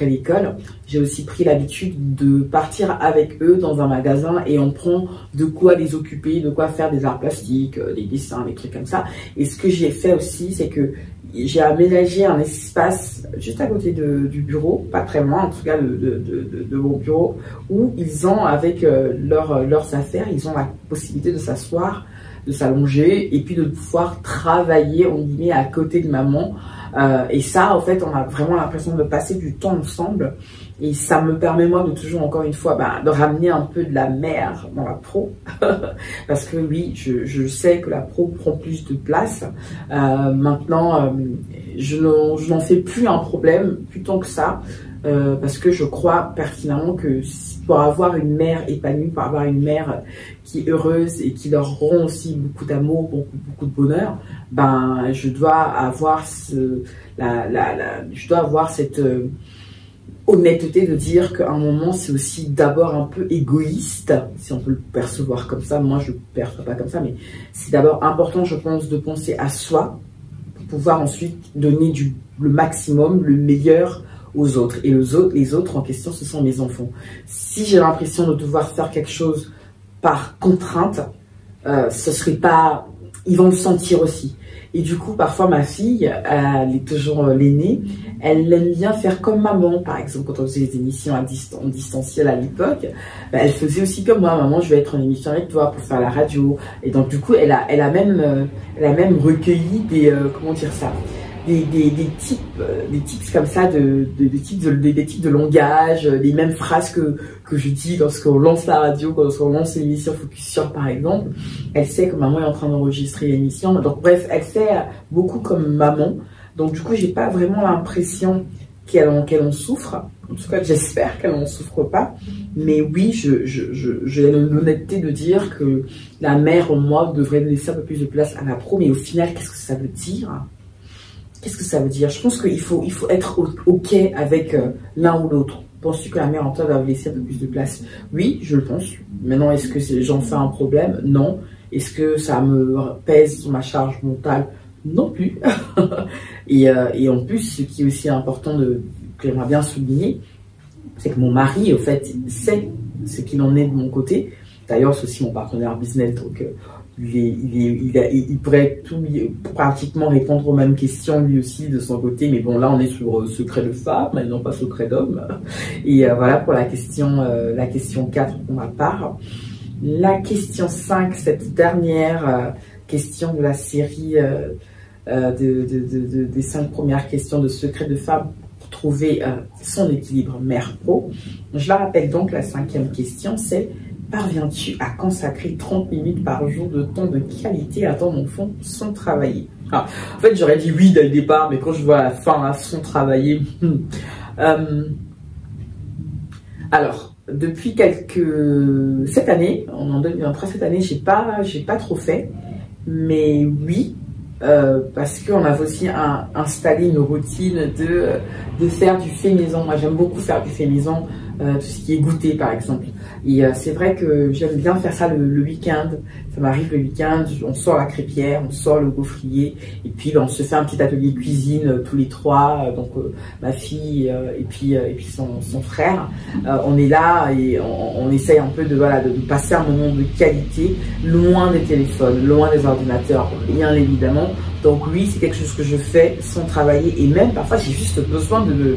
l'école, j'ai aussi pris l'habitude de partir avec eux dans un magasin et on prend de quoi les occuper, de quoi faire des arts plastiques, des dessins, des trucs comme ça. Et ce que j'ai fait aussi, c'est que j'ai aménagé un espace juste à côté du bureau, pas très loin en tout cas de mon bureau, où ils ont avec leurs affaires, ils ont la possibilité de s'asseoir, de s'allonger et puis de pouvoir travailler en guillemets à côté de maman. Et ça, en fait, on a vraiment l'impression de passer du temps ensemble. Et ça me permet, moi, de toujours, encore une fois, de ramener un peu de la mère dans la pro. Parce que oui, je sais que la pro prend plus de place. Maintenant, je n'en fais plus un problème, plus tant que ça. Parce que je crois pertinemment que pour avoir une mère épanouie, pour avoir une mère qui est heureuse et qui leur rend aussi beaucoup d'amour, beaucoup de bonheur, je dois avoir cette honnêteté de dire qu'à un moment, c'est aussi d'abord un peu égoïste, si on peut le percevoir comme ça. Moi, je ne le perçois pas comme ça, mais c'est d'abord important, je pense, de penser à soi pour pouvoir ensuite donner le maximum, le meilleur aux autres. Et les autres en question, ce sont mes enfants. Si j'ai l'impression de devoir faire quelque chose par contrainte, ce serait pas... Ils vont le sentir aussi. Et du coup, parfois, ma fille, elle est toujours l'aînée, elle aime bien faire comme maman. Par exemple, quand on faisait des émissions en distanciel à l'époque, elle faisait aussi comme moi. Maman, je vais être en émission avec toi pour faire la radio. Et donc, du coup, elle a même recueilli des, comment dire ça, des tips comme ça, des tips de langage, les mêmes phrases que je dis lorsqu'on lance la radio, lorsqu'on lance l'émission Focus Sur, par exemple. Elle sait que maman est en train d'enregistrer l'émission. Donc bref, elle fait beaucoup comme maman. Donc du coup, j'ai pas vraiment l'impression qu'elle en souffre. En tout cas, j'espère qu'elle n'en souffre pas. Mais oui, j'ai l'honnêteté de dire que la mère en moi devrait laisser un peu plus de place à la pro. Mais au final, qu'est-ce que ça veut dire ? Qu'est-ce que ça veut dire? Je pense qu'il faut être OK avec l'un ou l'autre. Penses-tu que la mère en toi doit laisser un peu plus de place? Oui, je le pense. Maintenant, est-ce que j'en fais un problème? Non. Est-ce que ça me pèse sur ma charge mentale? Non plus. et en plus, ce qui est aussi important que j'aimerais bien souligner, c'est que mon mari, au fait, sait ce qu'il en est de mon côté. D'ailleurs, c'est aussi mon partenaire business, donc il pourrait pratiquement répondre aux mêmes questions lui aussi de son côté, mais bon, là on est sur secret de femme et non pas secret d'homme. Et voilà pour la question 4 pour ma part. La question 5, cette dernière question de la série des 5 premières questions de secret de femme pour trouver son équilibre mère-pro. Je la rappelle donc, la 5e question, c'est: parviens-tu à consacrer 30 minutes par jour de temps de qualité à ton enfant sans travailler? En fait, j'aurais dit oui dès le départ, mais quand je vois la fin, sans travailler... Alors, depuis cette année, en 2023, cette année, j'ai pas trop fait. Mais oui, parce qu'on avait aussi installé une routine de faire du fait maison. Moi, j'aime beaucoup faire du fait maison, tout ce qui est goûter, par exemple. Et c'est vrai que j'aime bien faire ça le week-end. Ça m'arrive le week-end, on sort la crêpière, on sort le gaufrier, et puis on se fait un petit atelier cuisine tous les 3, donc ma fille et puis son frère. On est là et on essaye un peu de passer un moment de qualité, loin des téléphones, loin des ordinateurs, bien évidemment. Donc oui, c'est quelque chose que je fais sans travailler, et même parfois j'ai juste besoin de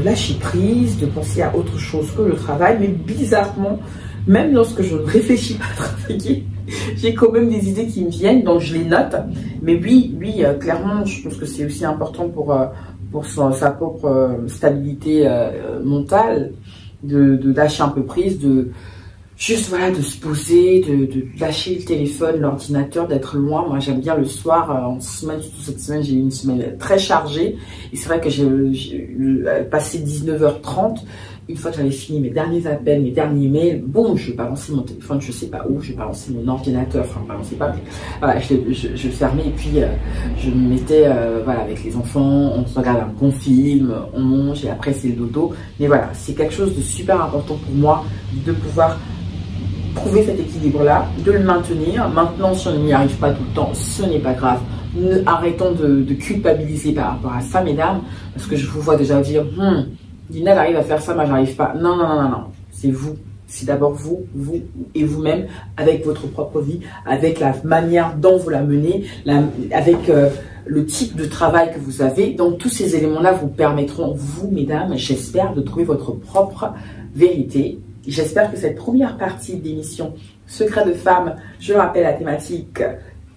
lâcher prise, de penser à autre chose que le travail. Mais bizarrement, même lorsque je ne réfléchis pas à travailler, j'ai quand même des idées qui me viennent, donc je les note. Mais oui, clairement, je pense que c'est aussi important pour sa propre stabilité mentale, de lâcher un peu prise, de de se poser, de lâcher le téléphone, l'ordinateur, d'être loin. Moi, j'aime bien le soir, en semaine, surtout cette semaine, j'ai eu une semaine très chargée. Et c'est vrai que j'ai passé 19h30. Une fois que j'avais fini mes derniers appels, mes derniers mails, bon, je vais balancer mon téléphone, je sais pas où, je vais balancer mon ordinateur, enfin, balancer pas, mais voilà, je le fermais, et puis je me mettais avec les enfants, on se regarde un bon film, on mange, et après c'est le dodo. Mais voilà, c'est quelque chose de super important pour moi, de pouvoir trouver cet équilibre-là, de le maintenir. Maintenant, si on n'y arrive pas tout le temps, ce n'est pas grave. Arrêtons de culpabiliser par rapport à ça, mesdames, parce que je vous vois déjà dire, Dina arrive à faire ça, moi j'arrive pas. Non. C'est vous. C'est d'abord vous et vous-même, avec votre propre vie, avec la manière dont vous la menez, avec le type de travail que vous avez. Donc tous ces éléments-là vous permettront, vous, mesdames, j'espère, de trouver votre propre vérité. J'espère que cette première partie d'émission Secret de femme, je rappelle la thématique,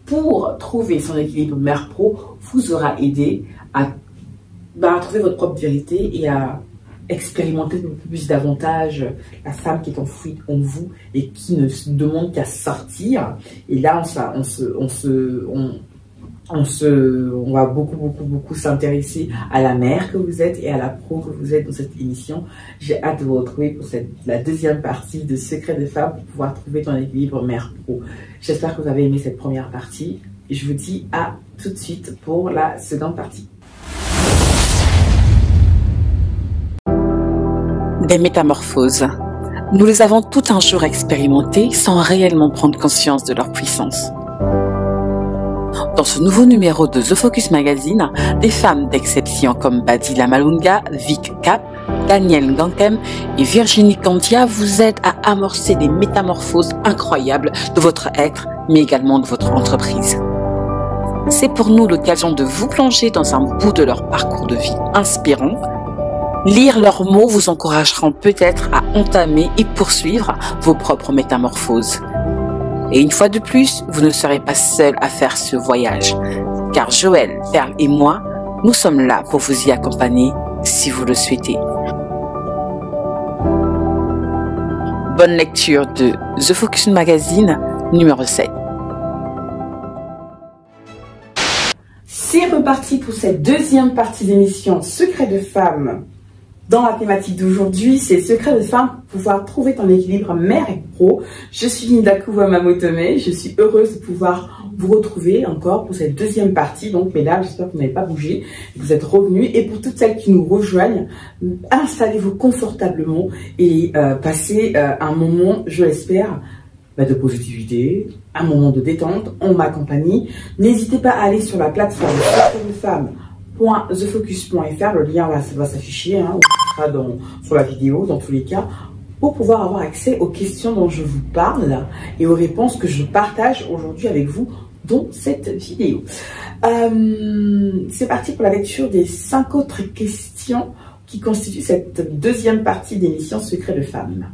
pour trouver son équilibre mère-pro, vous aura aidé à trouver votre propre vérité et à expérimenter un peu plus davantage la femme qui est enfouie en vous et qui ne se demande qu'à sortir. Et là, on va beaucoup s'intéresser à la mère que vous êtes et à la pro que vous êtes dans cette émission. J'ai hâte de vous retrouver pour la deuxième partie de Secret des femmes pour pouvoir trouver ton équilibre mère-pro. J'espère que vous avez aimé cette première partie et je vous dis à tout de suite pour la seconde partie. des métamorphoses. Nous les avons tout un jour expérimentées sans réellement prendre conscience de leur puissance. Dans ce nouveau numéro de The Focus Magazine, des femmes d'exception comme Badila Malunga, Vic Cap, Danielle Ngankem et Virginie Candia vous aident à amorcer des métamorphoses incroyables de votre être, mais également de votre entreprise. C'est pour nous l'occasion de vous plonger dans un bout de leur parcours de vie inspirant. Lire leurs mots vous encourageront peut-être à entamer et poursuivre vos propres métamorphoses. Et une fois de plus, vous ne serez pas seul à faire ce voyage, car Joël, Perle et moi, nous sommes là pour vous y accompagner si vous le souhaitez. Bonne lecture de The Focus Magazine numéro 7. C'est reparti pour cette deuxième partie d'émission Secret de femme. Dans la thématique d'aujourd'hui, c'est Secret de femme, pouvoir trouver ton équilibre mère et pro. Je suis Linda Kouva-Mamotome, je suis heureuse de pouvoir vous retrouver encore pour cette deuxième partie. Donc mesdames, j'espère que vous n'avez pas bougé, que vous êtes revenus. Et pour toutes celles qui nous rejoignent, installez-vous confortablement et passez un moment, je l'espère, de positivité, un moment de détente en ma compagnie. N'hésitez pas à aller sur la plateforme thefocus.fr, le lien va s'afficher, hein, sur la vidéo dans tous les cas, pour pouvoir avoir accès aux questions dont je vous parle et aux réponses que je partage aujourd'hui avec vous dans cette vidéo. C'est parti pour la lecture des 5 autres questions qui constituent cette deuxième partie d'émission Secret de femme.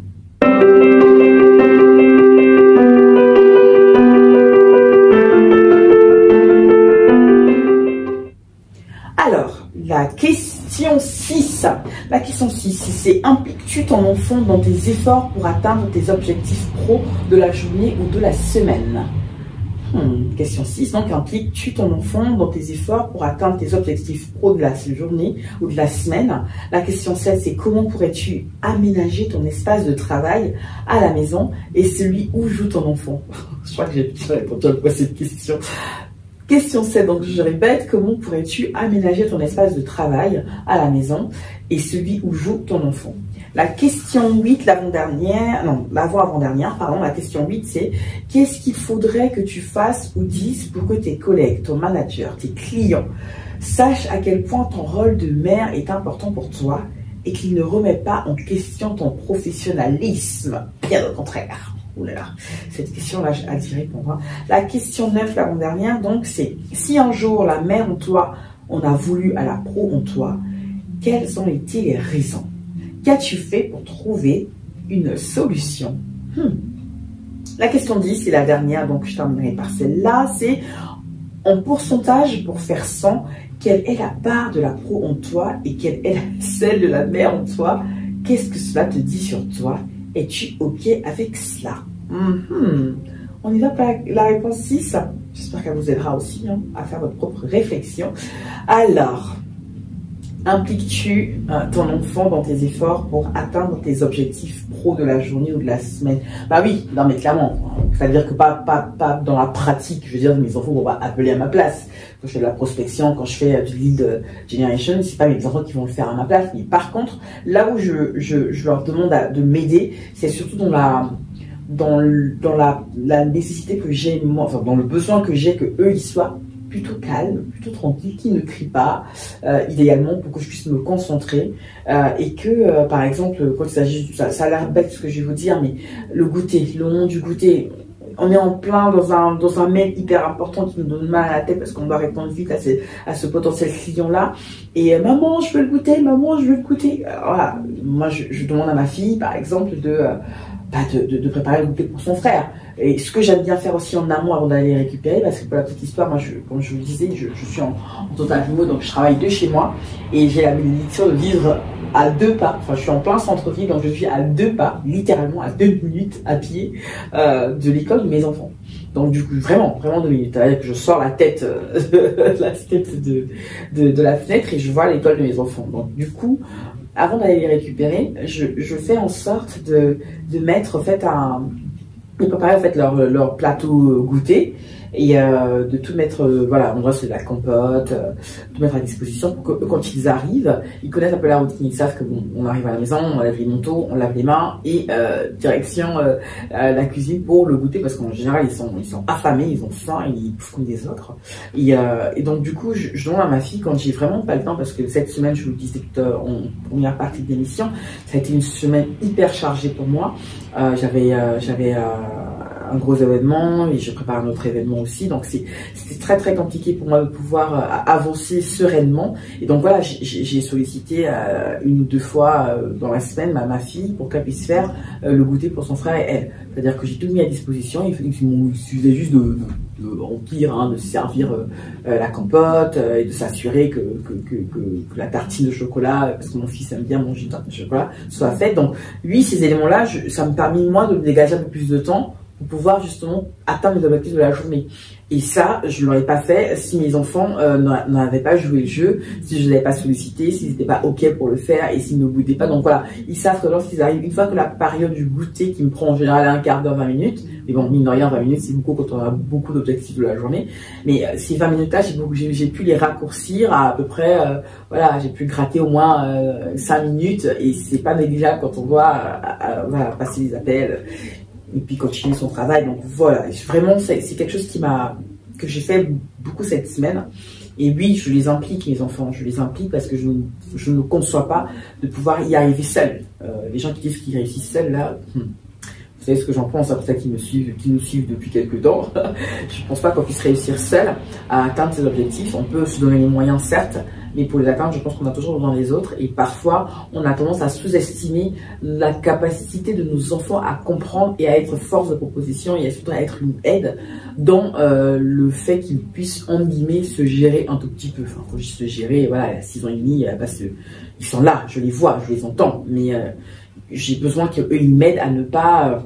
Alors, la question 6. La question 6, c'est impliques-tu ton enfant dans tes efforts pour atteindre tes objectifs pro de la journée ou de la semaine? Question 6, donc impliques-tu ton enfant dans tes efforts pour atteindre tes objectifs pro de la journée ou de la semaine? La question 7, c'est comment pourrais-tu aménager ton espace de travail à la maison et celui où joue ton enfant? Je crois que j'ai répondu à cette question. Question 7, donc je répète, comment pourrais-tu aménager ton espace de travail à la maison et celui où joue ton enfant? La question 8, l'avant-avant-dernière, la question 8, c'est qu'est-ce qu'il faudrait que tu fasses ou dises pour que tes collègues, ton manager, tes clients sachent à quel point ton rôle de mère est important pour toi et qu'il ne remet pas en question ton professionnalisme, bien au contraire. Ouh là là, cette question-là, j'ai hâte d'y répondre. La question 9, l'avant-dernière, donc, c'est si un jour la mère en toi en a voulu à la pro en toi, quelles ont été les raisons? Qu'as-tu fait pour trouver une solution? La question 10, c'est la dernière, donc je terminerai par celle-là, c'est en pourcentage pour faire 100, quelle est la part de la pro en toi et quelle est celle de la mère en toi? Qu'est-ce que cela te dit sur toi? Es-tu OK avec cela? On y va par la réponse 6. J'espère qu'elle vous aidera aussi à faire votre propre réflexion. Alors, impliques-tu ton enfant dans tes efforts pour atteindre tes objectifs pro de la journée ou de la semaine? Bah oui, non mais clairement. C'est-à-dire que pas dans la pratique. Je veux dire, mes enfants vont pas appeler à ma place. Quand je fais de la prospection, quand je fais du lead generation, c'est pas mes enfants qui vont le faire à ma place. Mais par contre, là où je leur demande de m'aider, c'est surtout dans la nécessité que j'ai, moi, enfin dans le besoin que j'ai que eux ils soient plutôt calmes, plutôt tranquilles, qu'ils ne crient pas, idéalement pour que je puisse me concentrer et que par exemple quand il s'agit ça a l'air bête ce que je vais vous dire, mais le goûter, le moment du goûter, on est en plein dans un mail hyper important qui nous donne mal à la tête parce qu'on doit répondre vite à ce potentiel client là et maman je veux le goûter, maman je veux le goûter. Voilà, moi je demande à ma fille par exemple de préparer le goûter pour son frère. Et ce que j'aime bien faire aussi en amont avant d'aller les récupérer, parce que pour la petite histoire, moi, comme je vous le disais, je suis en total remote, donc je travaille de chez moi et j'ai la bénédiction de vivre à 2 pas. Enfin, je suis en plein centre-ville, donc je suis à 2 pas, littéralement à 2 minutes à pied de l'école de mes enfants. Donc du coup, vraiment 2 minutes. C'est-à-dire que je sors la tête, de la fenêtre et je vois l'école de mes enfants. Donc du coup, avant d'aller les récupérer, je fais en sorte de mettre en fait de préparer en fait leur plateau goûter et de tout mettre, voilà, on doit se la compote, tout mettre à disposition pour que quand ils arrivent, ils connaissent un peu la routine, ils savent que bon, on arrive à la maison, on lave les manteaux, on lave les mains et direction la cuisine pour le goûter parce qu'en général ils sont affamés, ils ont faim, ils bouffent comme des autres et donc du coup je demande à ma fille quand j'ai vraiment pas le temps parce que cette semaine, je vous le disais en première partie de l'émission, ça a été une semaine hyper chargée pour moi. J'avais un gros événement et je prépare un autre événement aussi, donc c'était très très compliqué pour moi de pouvoir avancer sereinement. Et donc voilà, j'ai sollicité une ou deux fois dans la semaine ma fille pour qu'elle puisse faire le goûter pour son frère et elle. C'est-à-dire que j'ai tout mis à disposition, il suffisait juste de remplir, hein, de servir la compote et de s'assurer que la tartine de chocolat, parce que mon fils aime bien manger de chocolat, soit faite. Donc oui, ces éléments-là, ça me permet moi de me dégager un peu plus de temps pour pouvoir justement atteindre les objectifs de la journée. Et ça, je ne l'aurais pas fait si mes enfants n'avaient pas joué le jeu, si je ne les avais pas sollicités, s'ils n'étaient pas OK pour le faire et s'ils ne goûtaient pas. Donc voilà, ils savent que lorsqu'ils arrivent, une fois que la période du goûter qui me prend en général un quart d'heure, 20 minutes, mais bon, mine de rien, 20 minutes, c'est beaucoup quand on a beaucoup d'objectifs de la journée. Mais ces 20 minutes-là, j'ai pu les raccourcir à peu près, voilà, j'ai pu gratter au moins 5 minutes et c'est pas négligeable quand on doit voilà, passer les appels et puis continuer son travail. Donc voilà, vraiment c'est quelque chose que j'ai fait beaucoup cette semaine. Et oui, je les implique, mes enfants, je les implique parce que je ne conçois pas de pouvoir y arriver seul. Les gens qui disent qu'ils réussissent seuls, là, vous savez ce que j'en pense, c'est pour ça qu'ils nous suivent depuis quelques temps. Je ne pense pas qu'on puisse réussir seul à atteindre ses objectifs. On peut se donner les moyens, certes, mais pour les atteindre, je pense qu'on a toujours besoin des autres. Et parfois, on a tendance à sous-estimer la capacité de nos enfants à comprendre et à être force de proposition et surtout à être une aide dans le fait qu'ils puissent, en guillemets, se gérer un tout petit peu. Enfin, quand je dis se gérer, voilà, à 6 ans et demi, ils sont là, je les vois, je les entends, mais j'ai besoin qu'eux, ils m'aident à ne pas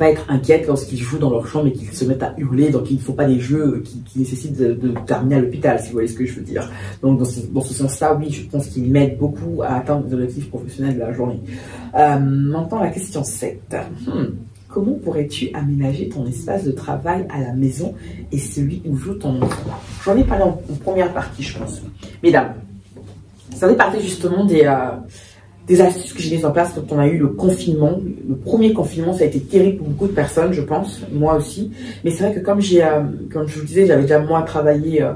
être inquiète lorsqu'ils jouent dans leur chambre et qu'ils se mettent à hurler. Donc il ne faut pas des jeux qui nécessitent de terminer à l'hôpital, si vous voyez ce que je veux dire. Donc dans ce sens-là, oui, je pense qu'ils m'aident beaucoup à atteindre les objectifs professionnels de la journée. Maintenant, la question 7. Comment pourrais-tu aménager ton espace de travail à la maison et celui où joue ton enfant? J'en ai parlé en première partie, je pense. Mesdames, ça fait partie justement des astuces que j'ai mises en place quand on a eu le confinement. Le premier confinement, ça a été terrible pour beaucoup de personnes, je pense, moi aussi. Mais c'est vrai que comme je vous disais, j'avais déjà moi travaillé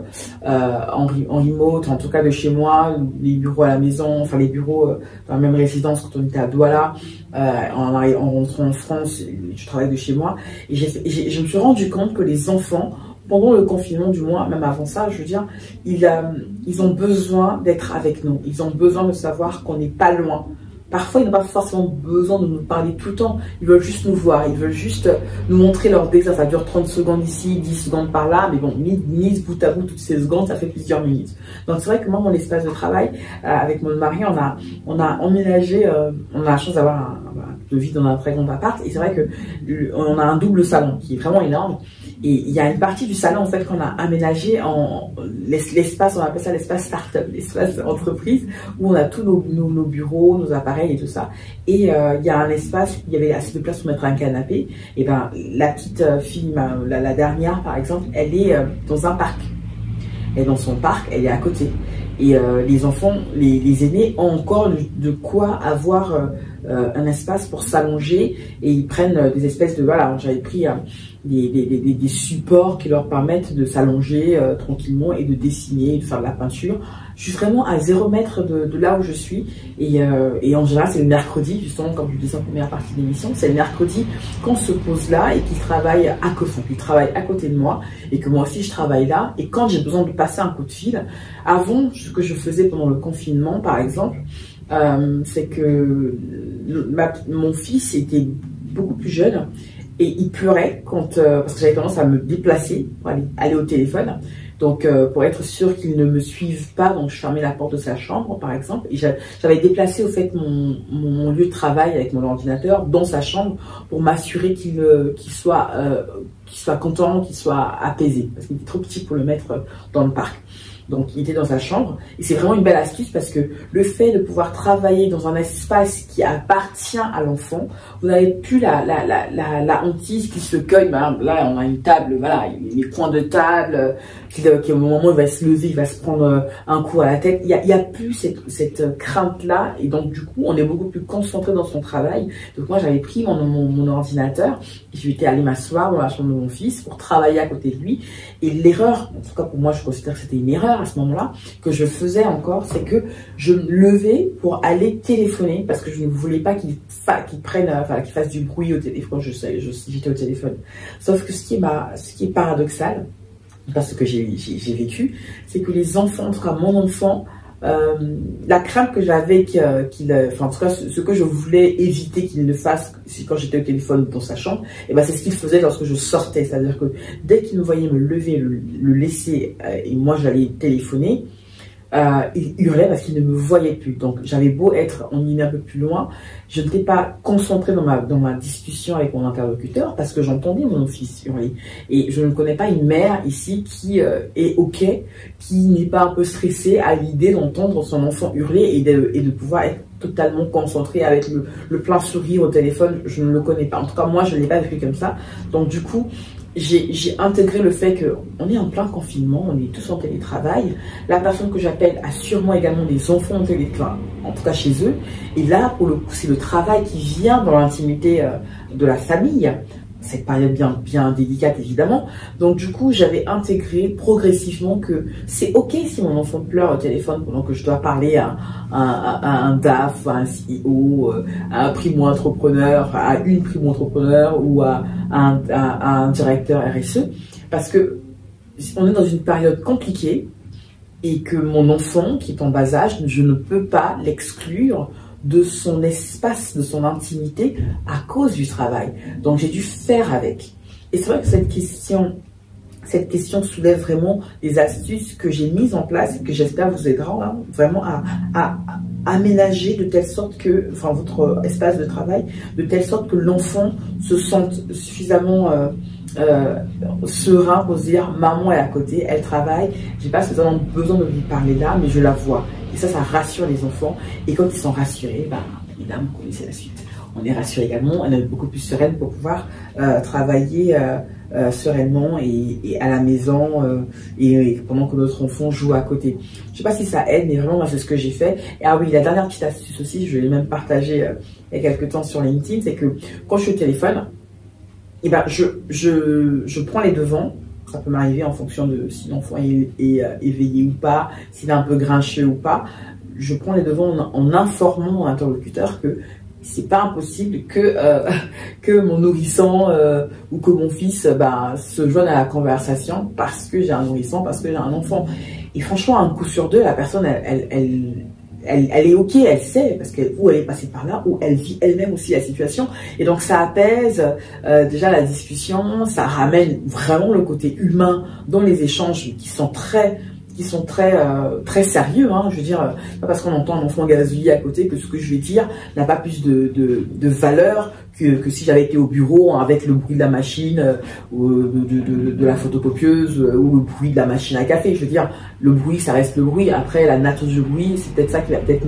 en remote, en tout cas de chez moi, les bureaux à la maison, enfin les bureaux dans la même résidence quand on était à Douala, en rentrant en France, je travaille de chez moi. Et je me suis rendu compte que les enfants, pendant le confinement, du moins, même avant ça, je veux dire, ils ont besoin d'être avec nous. Ils ont besoin de savoir qu'on n'est pas loin. Parfois, ils n'ont pas forcément besoin de nous parler tout le temps. Ils veulent juste nous voir. Ils veulent juste nous montrer leur désir. Ça dure 30 secondes ici, 10 secondes par là. Mais bon, mise bout à bout, toutes ces secondes, ça fait plusieurs minutes. Donc, c'est vrai que moi, mon espace de travail, avec mon mari, on a emménagé, on a la chance d'avoir de vivre dans un très grand appart. Et c'est vrai que on a un double salon qui est vraiment énorme. Et il y a une partie du salon en fait qu'on a aménagé en l'espace, on appelle ça l'espace start-up, l'espace entreprise, où on a tous nos bureaux, nos appareils et tout ça. Et il y a un espace où il y avait assez de place pour mettre un canapé. Et ben la petite fille, la dernière par exemple, elle est dans un parc. Elle est dans son parc, elle est à côté. Et les enfants, les aînés ont encore de quoi avoir un espace pour s'allonger et ils prennent des espèces de, voilà, j'avais pris des supports qui leur permettent de s'allonger tranquillement et de dessiner, de faire de la peinture. Je suis vraiment à 0 mètre de là où je suis et en général c'est le mercredi, justement comme je le disais en première partie de l'émission, c'est le mercredi qu'on se pose là et qu'ils travaillent à côté de moi et que moi aussi je travaille là. Et quand j'ai besoin de passer un coup de fil, avant, ce que je faisais pendant le confinement par exemple, c'est que mon fils était beaucoup plus jeune et il pleurait parce que j'avais tendance à me déplacer pour aller au téléphone. Donc pour être sûr qu'il ne me suive pas, donc je fermais la porte de sa chambre par exemple et j'avais déplacé au fait mon lieu de travail avec mon ordinateur dans sa chambre pour m'assurer qu'il soit content, qu'il soit apaisé parce qu'il était trop petit pour le mettre dans le parc. Donc il était dans sa chambre et c'est vraiment une belle astuce parce que le fait de pouvoir travailler dans un espace qui appartient à l'enfant, vous n'avez plus la hantise qui se cueille. Ben, là on a une table, voilà, les points de table, au moment où il va se lever, il va se prendre un coup à la tête. Il y a plus cette crainte-là et donc du coup on est beaucoup plus concentré dans son travail. Donc moi j'avais pris mon ordinateur et je m'étais allée m'asseoir dans la chambre de mon fils pour travailler à côté de lui. Et l'erreur, en tout cas pour moi je considère que c'était une erreur à ce moment-là, que je faisais encore, c'est que je me levais pour aller téléphoner parce que je ne voulais pas qu'il fasse du bruit au téléphone. J'étais au téléphone. Sauf que ce qui est paradoxal, parce que j'ai vécu, c'est que les enfants, en tout cas mon enfant, la crainte que j'avais en tout cas ce que je voulais éviter qu'il ne fasse quand j'étais au téléphone dans sa chambre, et ben c'est ce qu'il faisait lorsque je sortais, c'est-à-dire que dès qu'il me voyait me lever, le laisser et moi j'allais téléphoner, il hurlait parce qu'il ne me voyait plus. Donc j'avais beau être en ligne un peu plus loin, je n'étais pas concentrée dans ma discussion avec mon interlocuteur parce que j'entendais mon fils hurler. Et je ne connais pas une mère ici qui est OK, qui n'est pas un peu stressée à l'idée d'entendre son enfant hurler et de pouvoir être totalement concentrée avec le plein sourire au téléphone. Je ne le connais pas. En tout cas, moi, je ne l'ai pas vécu comme ça. Donc du coup, j'ai intégré le fait qu'on est en plein confinement, on est tous en télétravail. La personne que j'appelle a sûrement également des enfants en télétravail, en tout cas chez eux. Et là, pour le coup, c'est le travail qui vient dans l'intimité de la famille. Cette période bien délicate, évidemment. Donc, du coup, j'avais intégré progressivement que c'est OK si mon enfant pleure au téléphone pendant que je dois parler à un DAF, à un CEO, à un primo-entrepreneur, à une primo-entrepreneur ou à un directeur RSE. Parce que on est dans une période compliquée et que mon enfant, qui est en bas âge, je ne peux pas l'exclure de son espace, de son intimité à cause du travail. Donc j'ai dû faire avec. Et c'est vrai que cette question soulève vraiment des astuces que j'ai mises en place et que j'espère vous aidera vraiment à aménager de telle sorte que, enfin votre espace de travail, de telle sorte que l'enfant se sente suffisamment serein pour se dire maman est à côté, elle travaille, j'ai pas spécialement besoin de lui parler là, mais je la vois. Et ça rassure les enfants. Et quand ils sont rassurés, évidemment, vous connaissez la suite. On est rassuré également, on est beaucoup plus sereine pour pouvoir travailler sereinement et à la maison et pendant que notre enfant joue à côté. Je sais pas si ça aide, mais vraiment, moi, c'est ce que j'ai fait. Et ah oui, la dernière petite astuce aussi, je l'ai même partagé il y a quelques temps sur LinkedIn, c'est que quand je suis au téléphone, je prends les devants. Ça peut m'arriver en fonction de si l'enfant est éveillé ou pas, s'il est un peu grincheux ou pas. Je prends les devants en informant mon interlocuteur que c'est pas impossible que mon nourrisson ou que mon fils se joigne à la conversation parce que j'ai un nourrisson, parce que j'ai un enfant. Et franchement, un coup sur deux, la personne, elle est OK, elle sait, parce qu'elle est passée par là, ou elle vit elle-même aussi la situation. Et donc, ça apaise déjà la discussion, ça ramène vraiment le côté humain dans les échanges qui sont très sérieux. Je veux dire, pas parce qu'on entend un enfant gazouiller à côté que ce que je vais dire n'a pas plus de valeur que si j'avais été au bureau avec le bruit de la machine ou de la photocopieuse ou le bruit de la machine à café. Je veux dire, le bruit, ça reste le bruit. Après, la nature du bruit, c'est peut-être ça qui va peut-être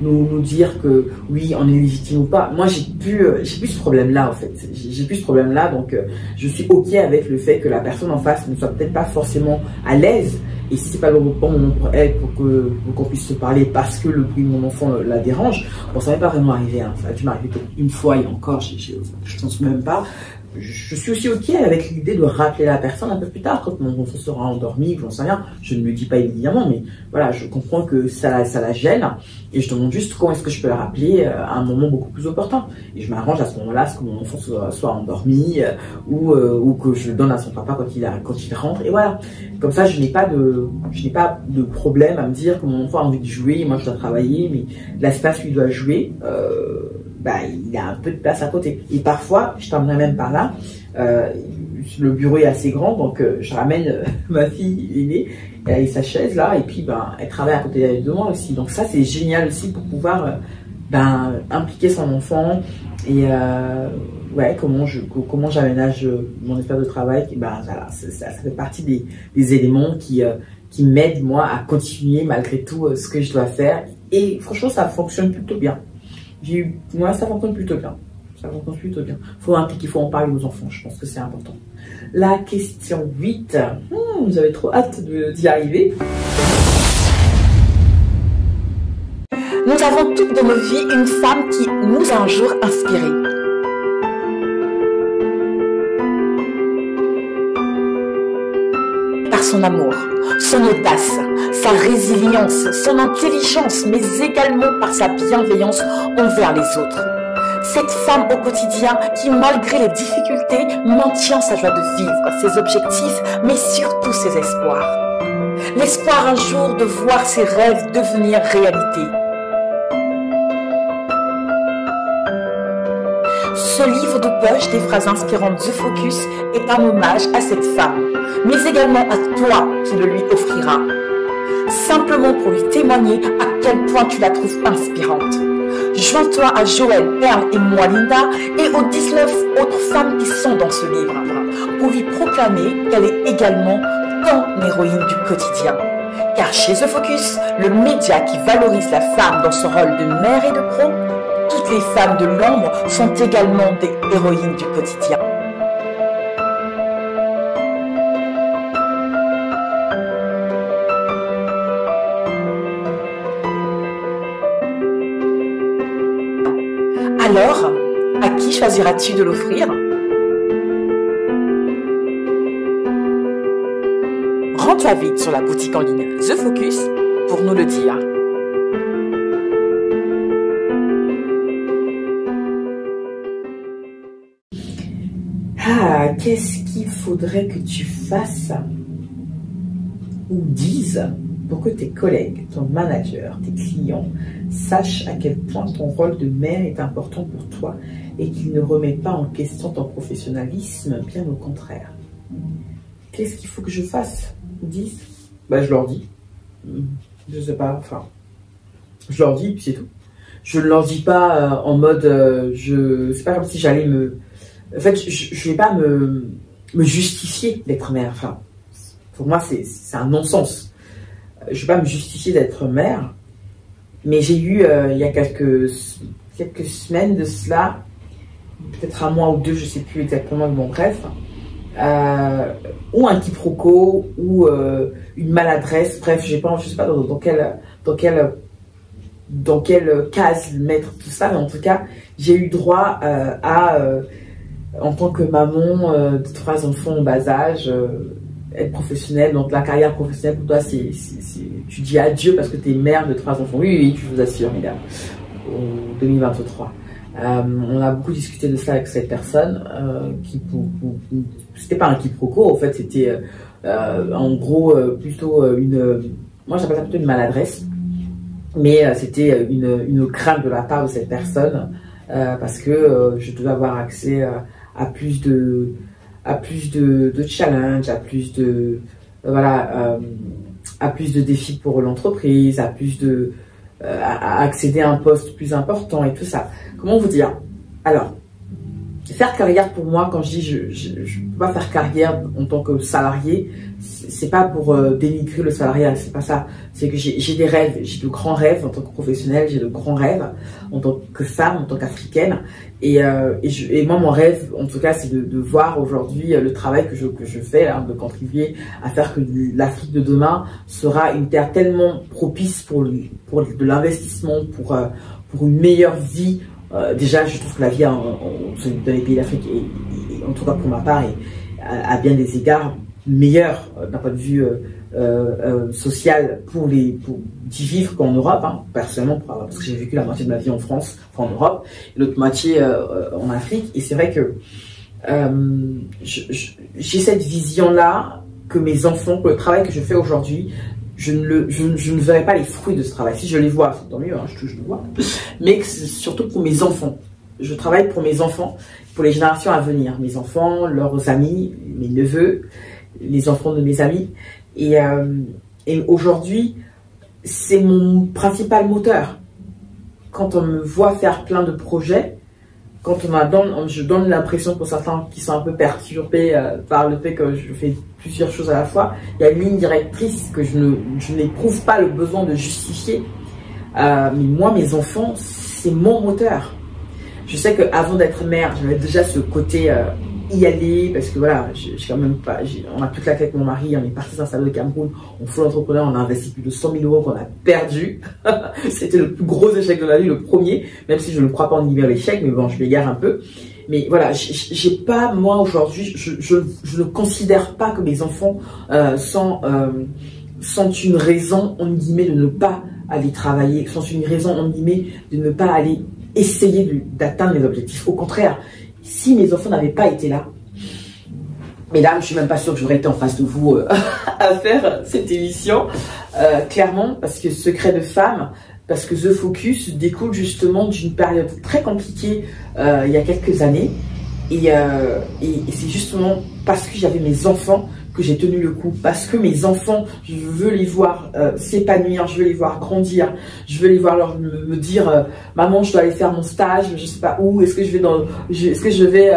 nous dire que oui, on est légitime ou pas. Moi, j'ai plus ce problème-là, en fait. J'ai plus ce problème-là, donc je suis OK avec le fait que la personne en face ne soit peut-être pas forcément à l'aise. Et si c'est pas le bon moment pour elle pour qu'on puisse se parler parce que le bruit de mon enfant la dérange, bon, ça m'est pas vraiment arrivé. Ça a dû m'arriver une fois et encore, je pense même pas. Je suis aussi OK avec l'idée de rappeler la personne un peu plus tard quand mon enfant sera endormi, j'en sais rien. Je ne me dis pas évidemment, mais voilà, je comprends que ça la gêne et je demande juste comment est-ce que je peux la rappeler à un moment beaucoup plus opportun. Et je m'arrange à ce moment-là à ce que mon enfant soit endormi ou que je le donne à son papa quand il rentre. Et voilà, comme ça, je n'ai pas de problème à me dire que mon enfant a envie de jouer, moi je dois travailler, mais l'espace où il doit jouer, il y a un peu de place à côté. Et parfois, je t'emmènerai même par là, le bureau est assez grand, donc je ramène ma fille aînée, elle a sa chaise là, et puis elle travaille à côté de moi aussi. Donc ça, c'est génial aussi pour pouvoir impliquer son enfant et comment j'aménage mon espace de travail. Voilà, ça fait partie des éléments qui qui m'aide moi à continuer malgré tout ce que je dois faire. Et franchement, ça fonctionne plutôt bien. Moi, ça fonctionne plutôt bien. Ça fonctionne plutôt bien. Il faut en parler aux enfants, je pense que c'est important. La question 8. Vous avez trop hâte d'y arriver. Nous avons toutes dans nos vies une femme qui nous a un jour inspirés. Par son amour, son audace, sa résilience, son intelligence, mais également par sa bienveillance envers les autres. Cette femme au quotidien qui, malgré les difficultés, maintient sa joie de vivre, ses objectifs, mais surtout ses espoirs. L'espoir un jour de voir ses rêves devenir réalité. Ce livre de poche des phrases inspirantes The Focus est un hommage à cette femme, mais également à toi qui le lui offrira. Simplement pour lui témoigner à quel point tu la trouves inspirante. Joins-toi à Joël, Perle et moi, Linda, et aux 19 autres femmes qui sont dans ce livre, pour lui proclamer qu'elle est également ton héroïne du quotidien. Car chez The Focus, le média qui valorise la femme dans son rôle de mère et de pro, toutes les femmes de l'ombre sont également des héroïnes du quotidien. Alors, à qui choisiras-tu de l'offrir? Rends-toi vite sur la boutique en ligne The Focus pour nous le dire. Qu'est-ce qu'il faudrait que tu fasses ou dises pour que tes collègues, ton manager, tes clients sachent à quel point ton rôle de mère est important pour toi et qu'il ne remet pas en question ton professionnalisme, bien au contraire. Qu'est-ce qu'il faut que je fasse ou dise? Je leur dis. Je sais pas, enfin, je leur dis, puis c'est tout. Je ne leur dis pas en mode, c'est pas comme si j'allais me... En fait, je vais pas me justifier d'être mère. Enfin, pour moi, c'est un non-sens. Je vais pas me justifier d'être mère. Mais j'ai eu, il y a quelques semaines de cela, peut-être un mois ou deux, je sais plus exactement, bon bref, ou un quiproquo, ou une maladresse, bref, je sais pas dans quelle case mettre tout ça, mais en tout cas, j'ai eu droit en tant que maman de 3 enfants en bas âge, être professionnelle, donc la carrière professionnelle pour toi, tu dis adieu parce que tu es mère de 3 enfants. Oui, je vous assure, mesdames, en 2023. On a beaucoup discuté de ça avec cette personne, c'était pas un quiproquo, en fait, c'était en gros plutôt moi j'appelle ça plutôt une maladresse, mais c'était une crainte de la part de cette personne, parce que je devais avoir accès à plus de challenges, à plus de défis pour l'entreprise, à accéder à un poste plus important et tout ça. Comment vous dire? Alors, faire carrière pour moi, quand je dis je ne peux pas faire carrière en tant que salarié, c'est pas pour dénigrer le salariat, c'est pas ça. C'est que j'ai des rêves, j'ai de grands rêves en tant que professionnelle, j'ai de grands rêves en tant que femme, en tant qu'africaine. Et moi, mon rêve, en tout cas, c'est de voir aujourd'hui le travail que je fais, hein, de contribuer à faire que l'Afrique de demain sera une terre tellement propice pour de l'investissement, pour une meilleure vie. Déjà, je trouve que la vie dans les pays d'Afrique, en tout cas pour ma part, est à bien des égards meilleure d'un point de vue social d'y vivre qu'en Europe, hein, personnellement, parce que j'ai vécu la moitié de ma vie en France, enfin en Europe, et l'autre moitié en Afrique. Et c'est vrai que j'ai cette vision-là que mes enfants, que le travail que je fais aujourd'hui, je ne verrai pas les fruits de ce travail. Si je les vois, c'est tant mieux, hein, je touche le bois. Mais surtout pour mes enfants. Je travaille pour mes enfants, pour les générations à venir. Mes enfants, leurs amis, mes neveux, les enfants de mes amis. Et aujourd'hui, c'est mon principal moteur. Quand on me voit faire plein de projets, quand je donne l'impression pour certains qui sont un peu perturbés par le fait que je fais plusieurs choses à la fois, il y a une ligne directrice que je n'éprouve pas le besoin de justifier. Mais moi, mes enfants, c'est mon moteur. Je sais qu'avant d'être mère, j'avais déjà ce côté y aller, parce que voilà, quand même pas, on a toute la tête avec mon mari, on est parti s'installer au Cameroun, on fait l'entrepreneur, on a investi plus de 100 000 € qu'on a perdu. C'était le plus gros échec de ma vie, le premier, même si je ne crois pas en hiver l'échec, mais bon, je m'égare un peu. Mais voilà, j'ai pas, moi aujourd'hui, je ne considère pas que mes enfants sont une raison, en guillemets, de ne pas aller travailler, sont une raison, en guillemets, de ne pas aller essayer d'atteindre mes objectifs. Au contraire, si mes enfants n'avaient pas été là, mais là, je suis même pas sûre que j'aurais été en face de vous à faire cette émission, clairement, parce que Secret de femme, parce que The Focus découle justement d'une période très compliquée il y a quelques années, et c'est justement parce que j'avais mes enfants que j'ai tenu le coup, parce que mes enfants, je veux les voir s'épanouir, je veux les voir grandir, je veux les voir me dire maman, je dois aller faire mon stage, je sais pas où, est-ce que je vais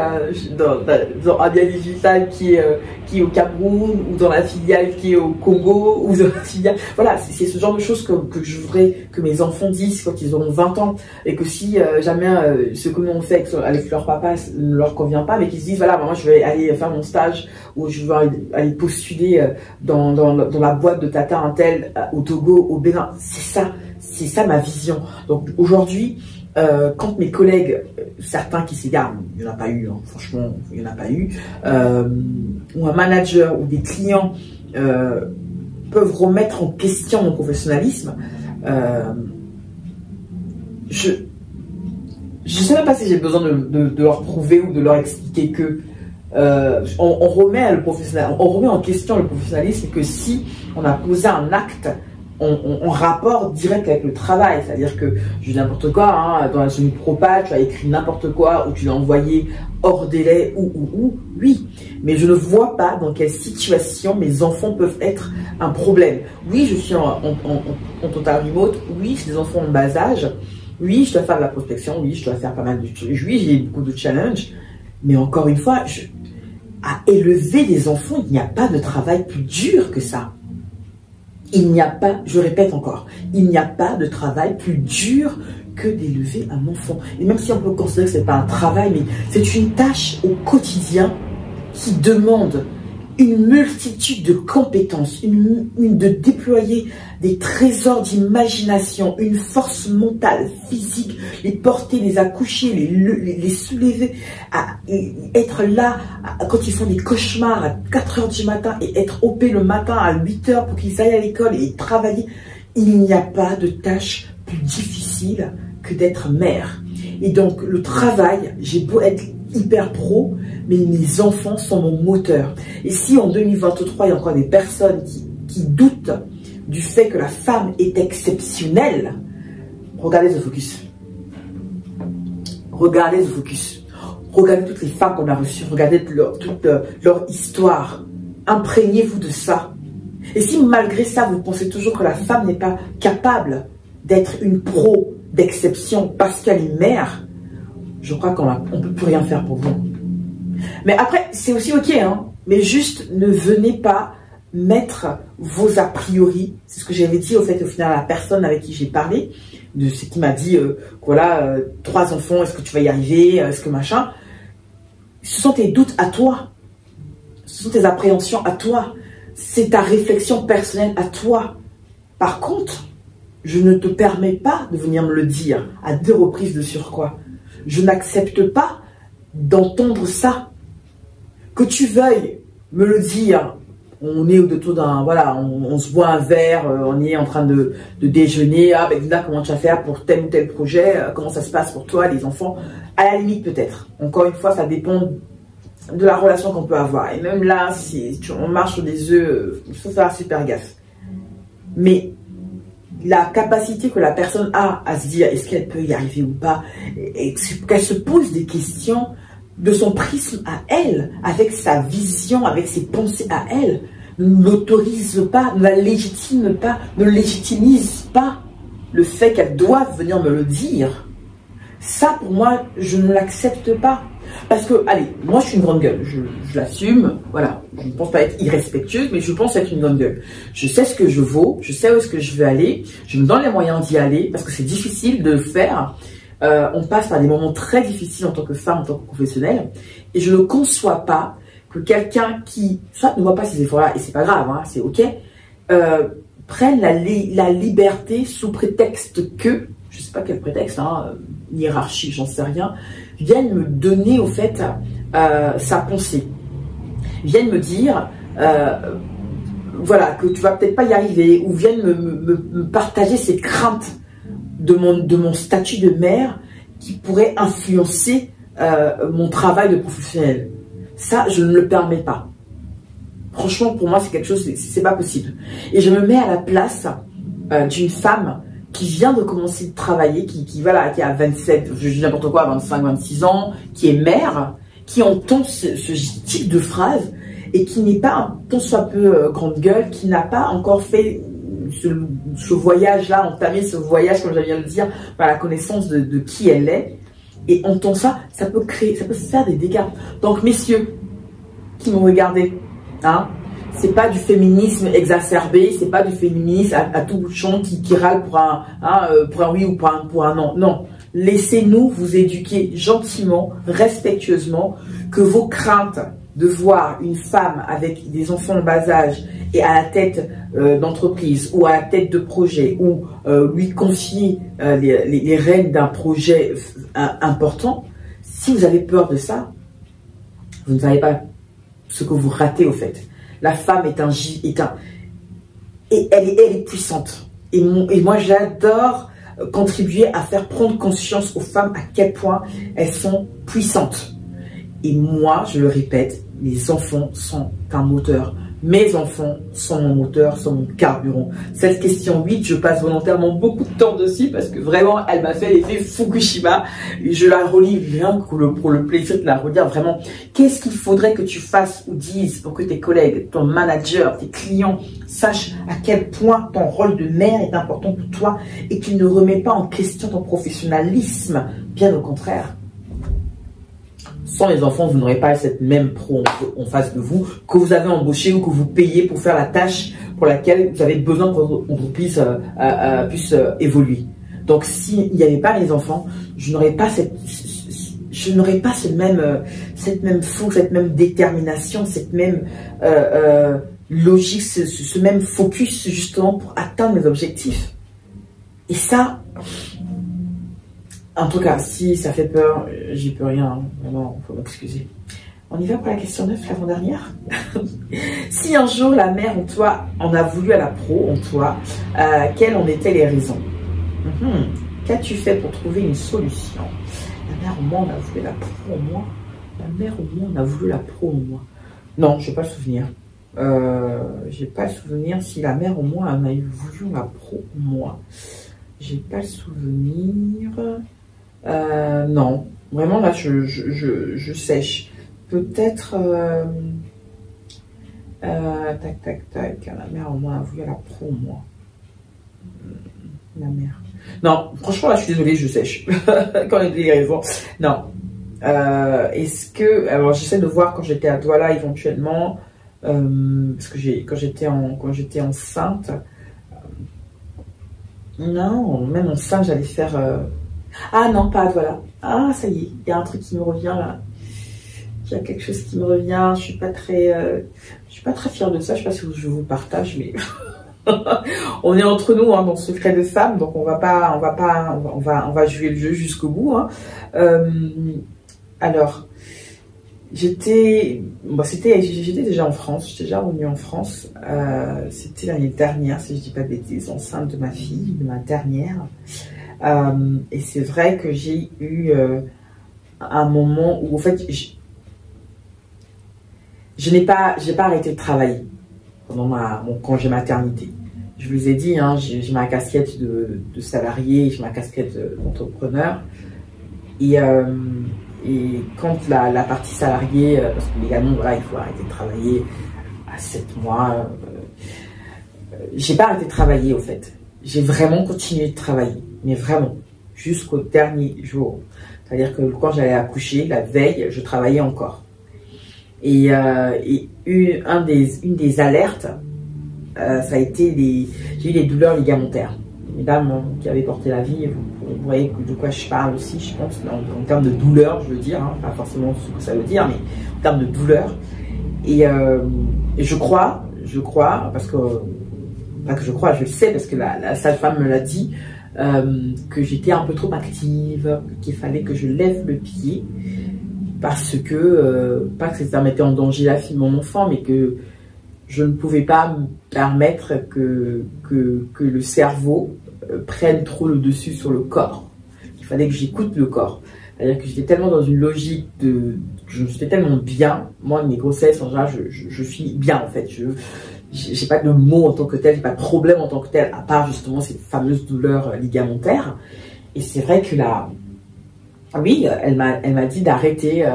dans Abia Digital qui est au Cameroun, ou dans la filiale qui est au Congo, ou dans la filiale, voilà, c'est ce genre de choses que je voudrais que mes enfants disent quand ils auront 20 ans, et que si jamais ce que nous on fait avec leur papa ne leur convient pas, mais qu'ils se disent voilà, maman, je vais aller faire mon stage, ou je vais aller postuler dans la boîte de Tata Intel au Togo, au Bénin. C'est ça ma vision. Donc aujourd'hui, quand mes collègues, certains qui s'égarent, il n'y en a pas eu, hein, franchement, il n'y en a pas eu, ou un manager ou des clients peuvent remettre en question mon professionnalisme, je ne sais même pas si j'ai besoin de leur prouver ou de leur expliquer que on remet en question le professionnalisme, que si on a posé un acte en rapport direct avec le travail, c'est-à-dire que je dis n'importe quoi, hein, dans une propale, tu as écrit n'importe quoi ou tu l'as envoyé hors délai ou oui, mais je ne vois pas dans quelle situation mes enfants peuvent être un problème. Oui, je suis en total remote, oui, j'ai des enfants en bas âge, oui, je dois faire de la prospection, oui, je dois faire pas mal de choses, oui, j'ai beaucoup de challenges, mais encore une fois, à élever des enfants, il n'y a pas de travail plus dur que ça. Il n'y a pas, je répète encore, il n'y a pas de travail plus dur que d'élever un enfant. Et même si on peut considérer que ce n'est pas un travail, mais c'est une tâche au quotidien qui demande une multitude de compétences, de déployer des trésors d'imagination, une force mentale, physique, les porter, les accoucher, les soulever, être là quand ils font des cauchemars à 4 h du matin et être OP le matin à 8 h pour qu'ils aillent à l'école et travailler. Il n'y a pas de tâche plus difficile que d'être mère. Et donc le travail, j'ai beau être hyper pro, mais mes enfants sont mon moteur. Et si en 2023, il y a encore des personnes qui doutent du fait que la femme est exceptionnelle, regardez The Focus. Regardez The Focus. Regardez toutes les femmes qu'on a reçues. Regardez toute leur histoire. Imprégnez-vous de ça. Et si malgré ça, vous pensez toujours que la femme n'est pas capable d'être une pro d'exception parce qu'elle est mère, je crois qu'on ne peut plus rien faire pour vous. Mais après, c'est aussi ok, hein, mais juste ne venez pas mettre vos a priori. C'est ce que j'avais dit au final à la personne avec qui j'ai parlé, de ce qui m'a dit, voilà, 3 enfants, est-ce que tu vas y arriver, est-ce que machin. Ce sont tes doutes à toi, ce sont tes appréhensions à toi, c'est ta réflexion personnelle à toi. Par contre, je ne te permets pas de venir me le dire à 2 reprises de surcroît. Je n'accepte pas d'entendre ça. Que tu veuilles me le dire, on est autour d'un, voilà, on se boit un verre, on est en train de déjeuner, ah ben Linda, comment tu vas faire pour tel ou tel projet, comment ça se passe pour toi, les enfants, à la limite peut-être. Encore une fois, ça dépend de la relation qu'on peut avoir. Et même là, si on marche sur des œufs, il faut faire super gaffe. Mais la capacité que la personne a à se dire est-ce qu'elle peut y arriver ou pas, et qu'elle se pose des questions de son prisme à elle, avec sa vision, avec ses pensées à elle, ne l'autorise pas, ne la légitime pas, ne légitimise pas le fait qu'elle doive venir me le dire. Ça, pour moi, je ne l'accepte pas. Parce que, allez, moi, je suis une grande gueule. Je l'assume. Voilà. Je ne pense pas être irrespectueuse, mais je pense être une grande gueule. Je sais ce que je vaux. Je sais où est-ce que je veux aller. Je me donne les moyens d'y aller parce que c'est difficile de le faire. On passe par des moments très difficiles en tant que femme, en tant que professionnelle. Et je ne conçois pas que quelqu'un qui, soit ne voit pas ces efforts-là, et c'est pas grave, hein, c'est ok, prenne la liberté sous prétexte que, je sais pas quel prétexte, hein, hiérarchie, j'en sais rien, viennent me donner au fait sa pensée. Viennent me dire, voilà, que tu vas peut-être pas y arriver, ou viennent me partager ces craintes de mon statut de mère qui pourrait influencer mon travail de professionnel. Ça, je ne le permets pas. Franchement, pour moi, c'est quelque chose, c'est pas possible. Et je me mets à la place d'une femme qui vient de commencer de travailler, qui a 27, je dis n'importe quoi, 25, 26 ans, qui est mère, qui entend ce type de phrase et qui n'est pas, tant soit peu grande gueule, qui n'a pas encore fait ce voyage-là, entamé ce voyage, comme je viens de le dire, par la connaissance de qui elle est. Et entend ça, ça peut faire des dégâts. Donc, messieurs, qui m'ont regardé, hein, c'est pas du féminisme exacerbé, c'est pas du féminisme à tout bout de champ qui râle pour un oui ou pour un non. Non, laissez-nous vous éduquer gentiment, respectueusement, que vos craintes de voir une femme avec des enfants en bas âge et à la tête d'entreprise ou à la tête de projet ou lui confier les rênes d'un projet important, si vous avez peur de ça, vous ne savez pas ce que vous ratez au fait. La femme et elle est puissante. Et moi, j'adore contribuer à faire prendre conscience aux femmes à quel point elles sont puissantes. Et moi, je le répète, les enfants sont un moteur. Mes enfants sont mon moteur, sont mon carburant. Cette question 8, je passe volontairement beaucoup de temps dessus parce que vraiment, elle m'a fait l'effet Fukushima. Je la relis rien que pour le plaisir de la relire. Vraiment, qu'est-ce qu'il faudrait que tu fasses ou dises pour que tes collègues, ton manager, tes clients sachent à quel point ton rôle de mère est important pour toi et qu'il ne remet pas en question ton professionnalisme. Bien au contraire. Sans les enfants, vous n'aurez pas cette même pro en face de vous que vous avez embauché ou que vous payez pour faire la tâche pour laquelle vous avez besoin que votre entreprise puisse évoluer. Donc, s'il n'y avait pas les enfants, je n'aurais pas cette même fougue, cette même détermination, cette même logique, ce même focus justement pour atteindre mes objectifs. Et ça, en tout cas, si ça fait peur, j'y peux rien, hein. Vraiment, il faut m'excuser. On y va pour la question 9, l'avant-dernière. Si un jour la mère en toi en a voulu à la pro en toi, quelles en étaient les raisons? Qu'as-tu fait pour trouver une solution? La mère au moins en a voulu la pro en moi. La mère au moins en a voulu la pro en moi. Non, je n'ai pas le souvenir. J'ai pas le souvenir si la mère au moins en a voulu la pro en moi. J'ai pas le souvenir. Non, vraiment là je sèche. Peut-être tac, la mère au moins a voulu la pro moi. La mère. Non, franchement là je suis désolée, je sèche. Quand il y a des raisons. Non. Est-ce que. Alors j'essaie de voir quand j'étais à Douala éventuellement. Parce que quand j'étais enceinte. Non, même enceinte j'allais faire. Ah non, pas voilà. Ah, ça y est, il y a un truc qui me revient là. Il y a quelque chose qui me revient. Je suis pas très fière de ça. Je sais pas si je vous partage, mais on est entre nous hein, dans ce secret de femme, donc on va jouer le jeu jusqu'au bout. Hein. Alors, j'étais déjà en France. J'étais déjà revenue en France. C'était l'année dernière, si je dis pas de bêtises, enceinte de ma fille, de ma dernière. Et c'est vrai que j'ai eu un moment où en fait je n'ai pas arrêté de travailler pendant mon congé maternité. Je vous ai dit, hein, j'ai ma casquette de salarié, j'ai ma casquette d'entrepreneur. Et quand la partie salariée, parce que légalement voilà, il faut arrêter de travailler à 7 mois, j'ai pas arrêté de travailler au fait. J'ai vraiment continué de travailler. Mais vraiment, jusqu'au dernier jour. C'est-à-dire que quand j'allais accoucher, la veille, je travaillais encore. Et une des alertes, ça a été j'ai eu des douleurs ligamentaires. Mesdames qui avaient porté la vie, vous voyez de quoi je parle aussi, je pense, en termes de douleur, je veux dire, hein, pas forcément ce que ça veut dire, mais en termes de douleur. Et je crois, parce que, pas que je crois, je le sais, parce que la sage-femme me l'a dit, que j'étais un peu trop active, qu'il fallait que je lève le pied, parce que, pas que ça mettait en danger la fille de mon enfant, mais que je ne pouvais pas me permettre que le cerveau prenne trop le dessus sur le corps. Il fallait que j'écoute le corps. C'est-à-dire que j'étais tellement dans une logique j'étais tellement bien. Moi, mes grossesses, en général, je suis bien, en fait. J'ai pas de mots en tant que tel, j'ai pas de problème en tant que tel, à part justement ces fameuses douleurs ligamentaires. Et c'est vrai que oui, elle m'a dit d'arrêter,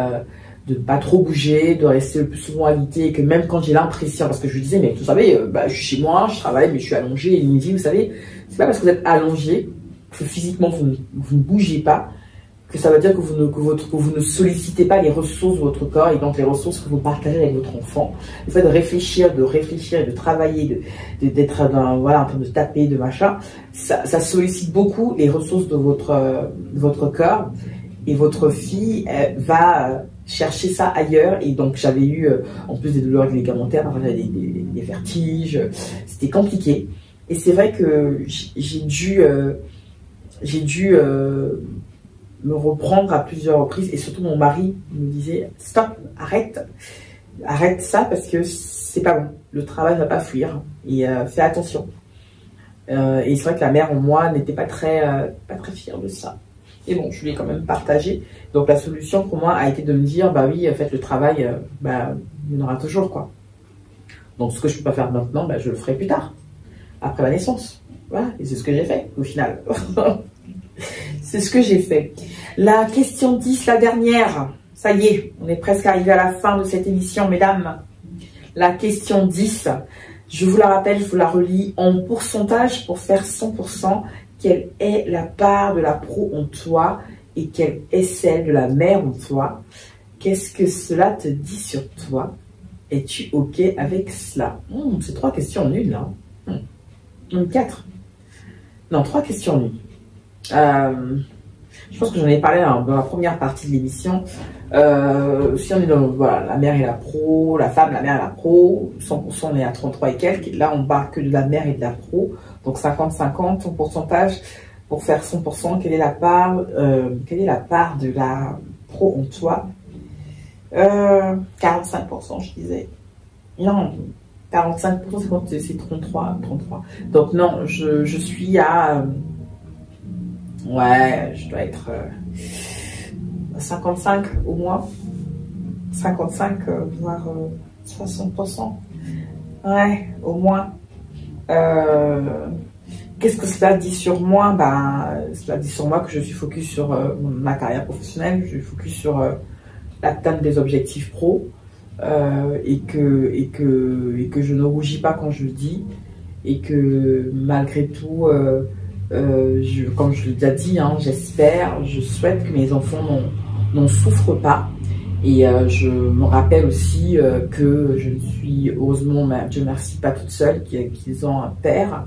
de pas trop bouger, de rester le plus souvent alité, et que même quand j'ai l'impression, parce que je lui disais, mais vous savez, je suis chez moi, je travaille, mais je suis allongée, et il me dit, vous savez, c'est pas parce que vous êtes allongé, que physiquement vous ne bougez pas, que ça veut dire que vous ne sollicitez pas les ressources de votre corps, et donc les ressources que vous partagez avec votre enfant. Le fait de réfléchir et de travailler, d'être voilà, en train de taper, de machin, ça sollicite beaucoup les ressources de votre corps, et votre fille va chercher ça ailleurs. Et donc j'avais eu, en plus des douleurs ligamentaires, j'avais des vertiges, c'était compliqué. Et c'est vrai que j'ai dû me reprendre à plusieurs reprises, et surtout mon mari me disait stop, arrête ça, parce que c'est pas bon, le travail va pas fuir, et fais attention. Et c'est vrai que la mère en moi n'était pas très fière de ça. Et bon, je l'ai quand même partagé. Donc la solution pour moi a été de me dire, bah oui, faites le travail, il y en aura toujours, quoi. Donc ce que je peux pas faire maintenant, je le ferai plus tard, après ma naissance. Voilà, et c'est ce que j'ai fait au final. C'est ce que j'ai fait. La question 10, la dernière. Ça y est, on est presque arrivé à la fin de cette émission, mesdames. La question 10, je vous la rappelle, je vous la relis en pourcentage pour faire 100%. Quelle est la part de la pro en toi et quelle est celle de la mère en toi? Qu'est-ce que cela te dit sur toi? Es-tu OK avec cela? C'est 3 questions en une, là. 4. Non, 3 questions en une. Je pense que j'en ai parlé dans la première partie de l'émission. Si on est dans voilà, la mère et la pro, la femme, la mère et la pro, 100% on est à 33 et quelques. Là, on parle que de la mère et de la pro. Donc 50-50, ton pourcentage pour faire 100%. Quelle est la part de la pro en toi? 45%, je disais. Non, 45%, c'est 33. Donc non, je suis à... ouais, je dois être 55 au moins. 55, voire 60%. Ouais, au moins. Qu'est-ce que cela dit sur moi? Cela dit sur moi que je suis focus sur ma carrière professionnelle, je suis focus sur l'atteinte des objectifs pro, et que je ne rougis pas quand je le dis, et que malgré tout, comme je l'ai déjà dit, je souhaite que mes enfants n'en souffrent pas. Et je me rappelle aussi que je ne suis, heureusement, Dieu merci, pas toute seule, qu'ils ont un père,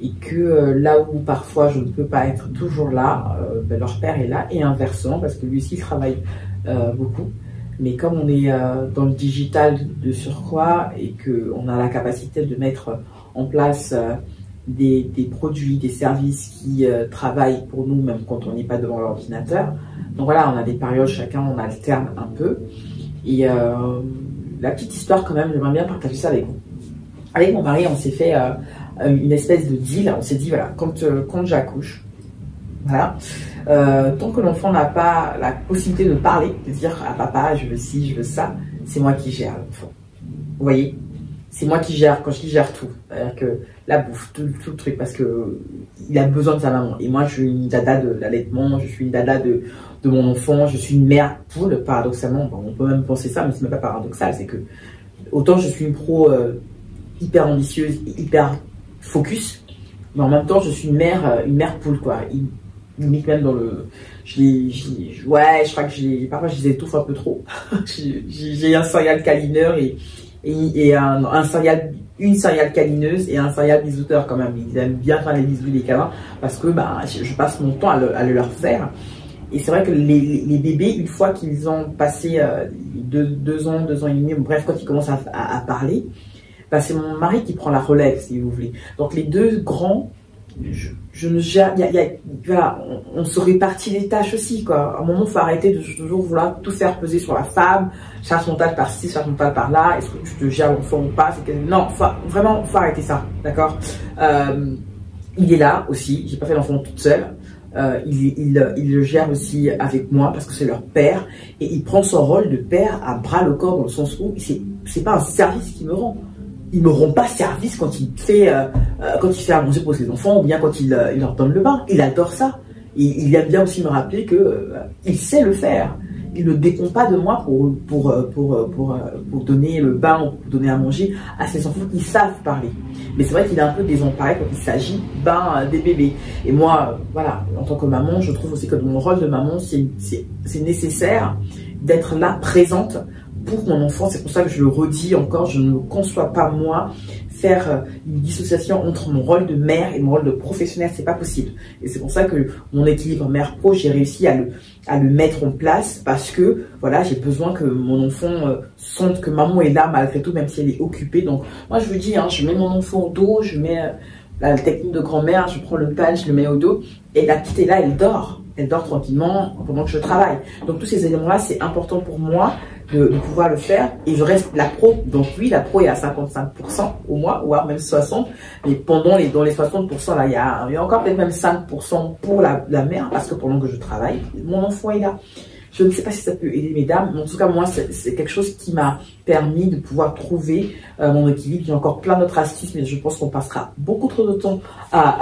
et que là où parfois je ne peux pas être toujours là, leur père est là, et inversement, parce que lui aussi travaille beaucoup. Mais comme on est dans le digital de surcroît, et qu'on a la capacité de mettre en place des produits, des services qui travaillent pour nous, même quand on n'est pas devant l'ordinateur. Donc voilà, on a des périodes, chacun, on alterne un peu. Et la petite histoire quand même, j'aimerais bien partager ça avec vous. Avec mon mari, on s'est fait une espèce de deal. On s'est dit, voilà, quand j'accouche, voilà, tant que l'enfant n'a pas la possibilité de parler, de dire à papa, je veux ci, je veux ça, c'est moi qui gère l'enfant. Vous voyez? C'est moi qui gère, quand je dis gère tout. C'est-à-dire que la bouffe, tout le truc, parce que il a besoin de sa maman. Et moi, je suis une dada de l'allaitement, je suis une dada de mon enfant, je suis une mère poule, paradoxalement. On peut même penser ça, mais c'est même pas paradoxal. C'est que, autant je suis une pro hyper ambitieuse, hyper focus, mais en même temps, je suis une mère poule, quoi. limite même dans le... ouais, je crois que parfois je les étouffe un peu trop. J'ai un serial câlineur et une serial câlineuse et un serial bisouteur quand même. Ils aiment bien faire les bisous et les câlins parce que bah, je passe mon temps à le leur faire. Et c'est vrai que les bébés, une fois qu'ils ont passé 2 ans, 2 ans et demi, bref, quand ils commencent à parler, bah, c'est mon mari qui prend la relève, si vous voulez. Donc les 2 grands, je ne gère, voilà, on se répartit les tâches aussi, quoi. À un moment, il faut arrêter de toujours vouloir tout faire peser sur la femme, charge mentale par-ci, charge mentale par-là, est-ce que tu te gères l'enfant ou pas, non, vraiment, faut arrêter ça, d'accord. Il est là aussi, j'ai pas fait l'enfant toute seule. Il le gère aussi avec moi parce que c'est leur père et il prend son rôle de père à bras le corps dans le sens où c'est pas un service qu'il me rend. Il me rend pas service quand il fait à manger pour ses enfants ou bien quand il leur donne le bain. Il adore ça. Il aime bien aussi me rappeler que il sait le faire. Il ne dépend pas de moi pour donner le bain ou pour donner à manger à ses enfants qui savent parler. Mais c'est vrai qu'il est un peu désemparé quand il s'agit des bébés. Et moi, voilà, en tant que maman, je trouve aussi que mon rôle de maman, c'est nécessaire d'être là, présente pour mon enfant. C'est pour ça que je le redis encore, je ne conçois pas moi faire une dissociation entre mon rôle de mère et mon rôle de professionnelle, c'est pas possible. Et c'est pour ça que mon équilibre mère-pro, j'ai réussi à le mettre en place parce que voilà, j'ai besoin que mon enfant sente que maman est là malgré tout, même si elle est occupée. Donc moi je vous dis, hein, je mets mon enfant au dos, je mets la technique de grand-mère, je prends le pan, je le mets au dos et la petite est là, elle dort tranquillement pendant que je travaille. Donc tous ces éléments-là, c'est important pour moi de pouvoir le faire et je reste la pro. Donc oui, la pro est à 55% au mois, ou même 60%, mais dans les 60%, là, il y a encore peut-être même 5% pour la mère, parce que pendant que je travaille, mon enfant est là. Je ne sais pas si ça peut aider mesdames, mais en tout cas, moi, c'est quelque chose qui m'a permis de pouvoir trouver mon équilibre. Il y a encore plein d'autres astuces, mais je pense qu'on passera beaucoup trop de temps à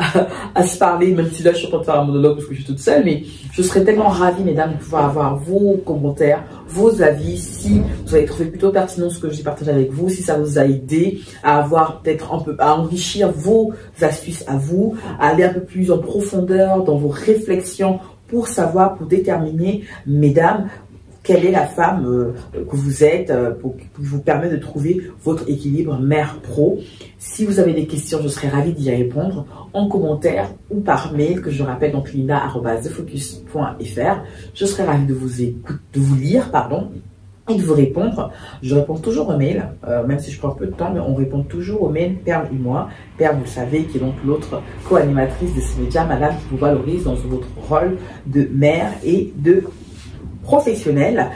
se parler, même si là, je suis en train de faire un monologue parce que je suis toute seule, mais je serais tellement ravie, mesdames, de pouvoir avoir vos commentaires, vos avis, si vous avez trouvé plutôt pertinent ce que j'ai partagé avec vous, si ça vous a aidé à avoir peut-être à enrichir vos astuces à vous, à aller un peu plus en profondeur dans vos réflexions pour déterminer, mesdames, quelle est la femme que vous êtes, qui vous permet de trouver votre équilibre mère-pro. Si vous avez des questions, je serai ravie d'y répondre en commentaire ou par mail, que je rappelle, donc linda@thefocus.fr. Je serai ravie de vous lire, et de vous répondre. Je réponds toujours aux mails, même si je prends peu de temps, mais on répond toujours aux mails, Perle et moi. Perle, vous le savez, qui est donc l'autre co-animatrice de ce média, madame, qui vous valorise dans votre rôle de mère et de professionnelle.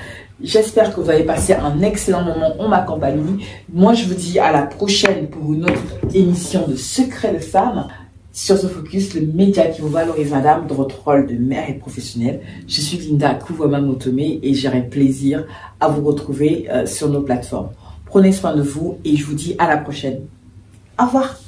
J'espère que vous avez passé un excellent moment en ma compagnie. Moi, je vous dis à la prochaine pour une autre émission de Secrets de Femmes sur The Focus, le média qui vous valorise, madame, dans votre rôle de mère et professionnelle. Je suis Linda Kouvouma-Motome et j'aurai plaisir à vous retrouver sur nos plateformes. Prenez soin de vous et je vous dis à la prochaine. Au revoir.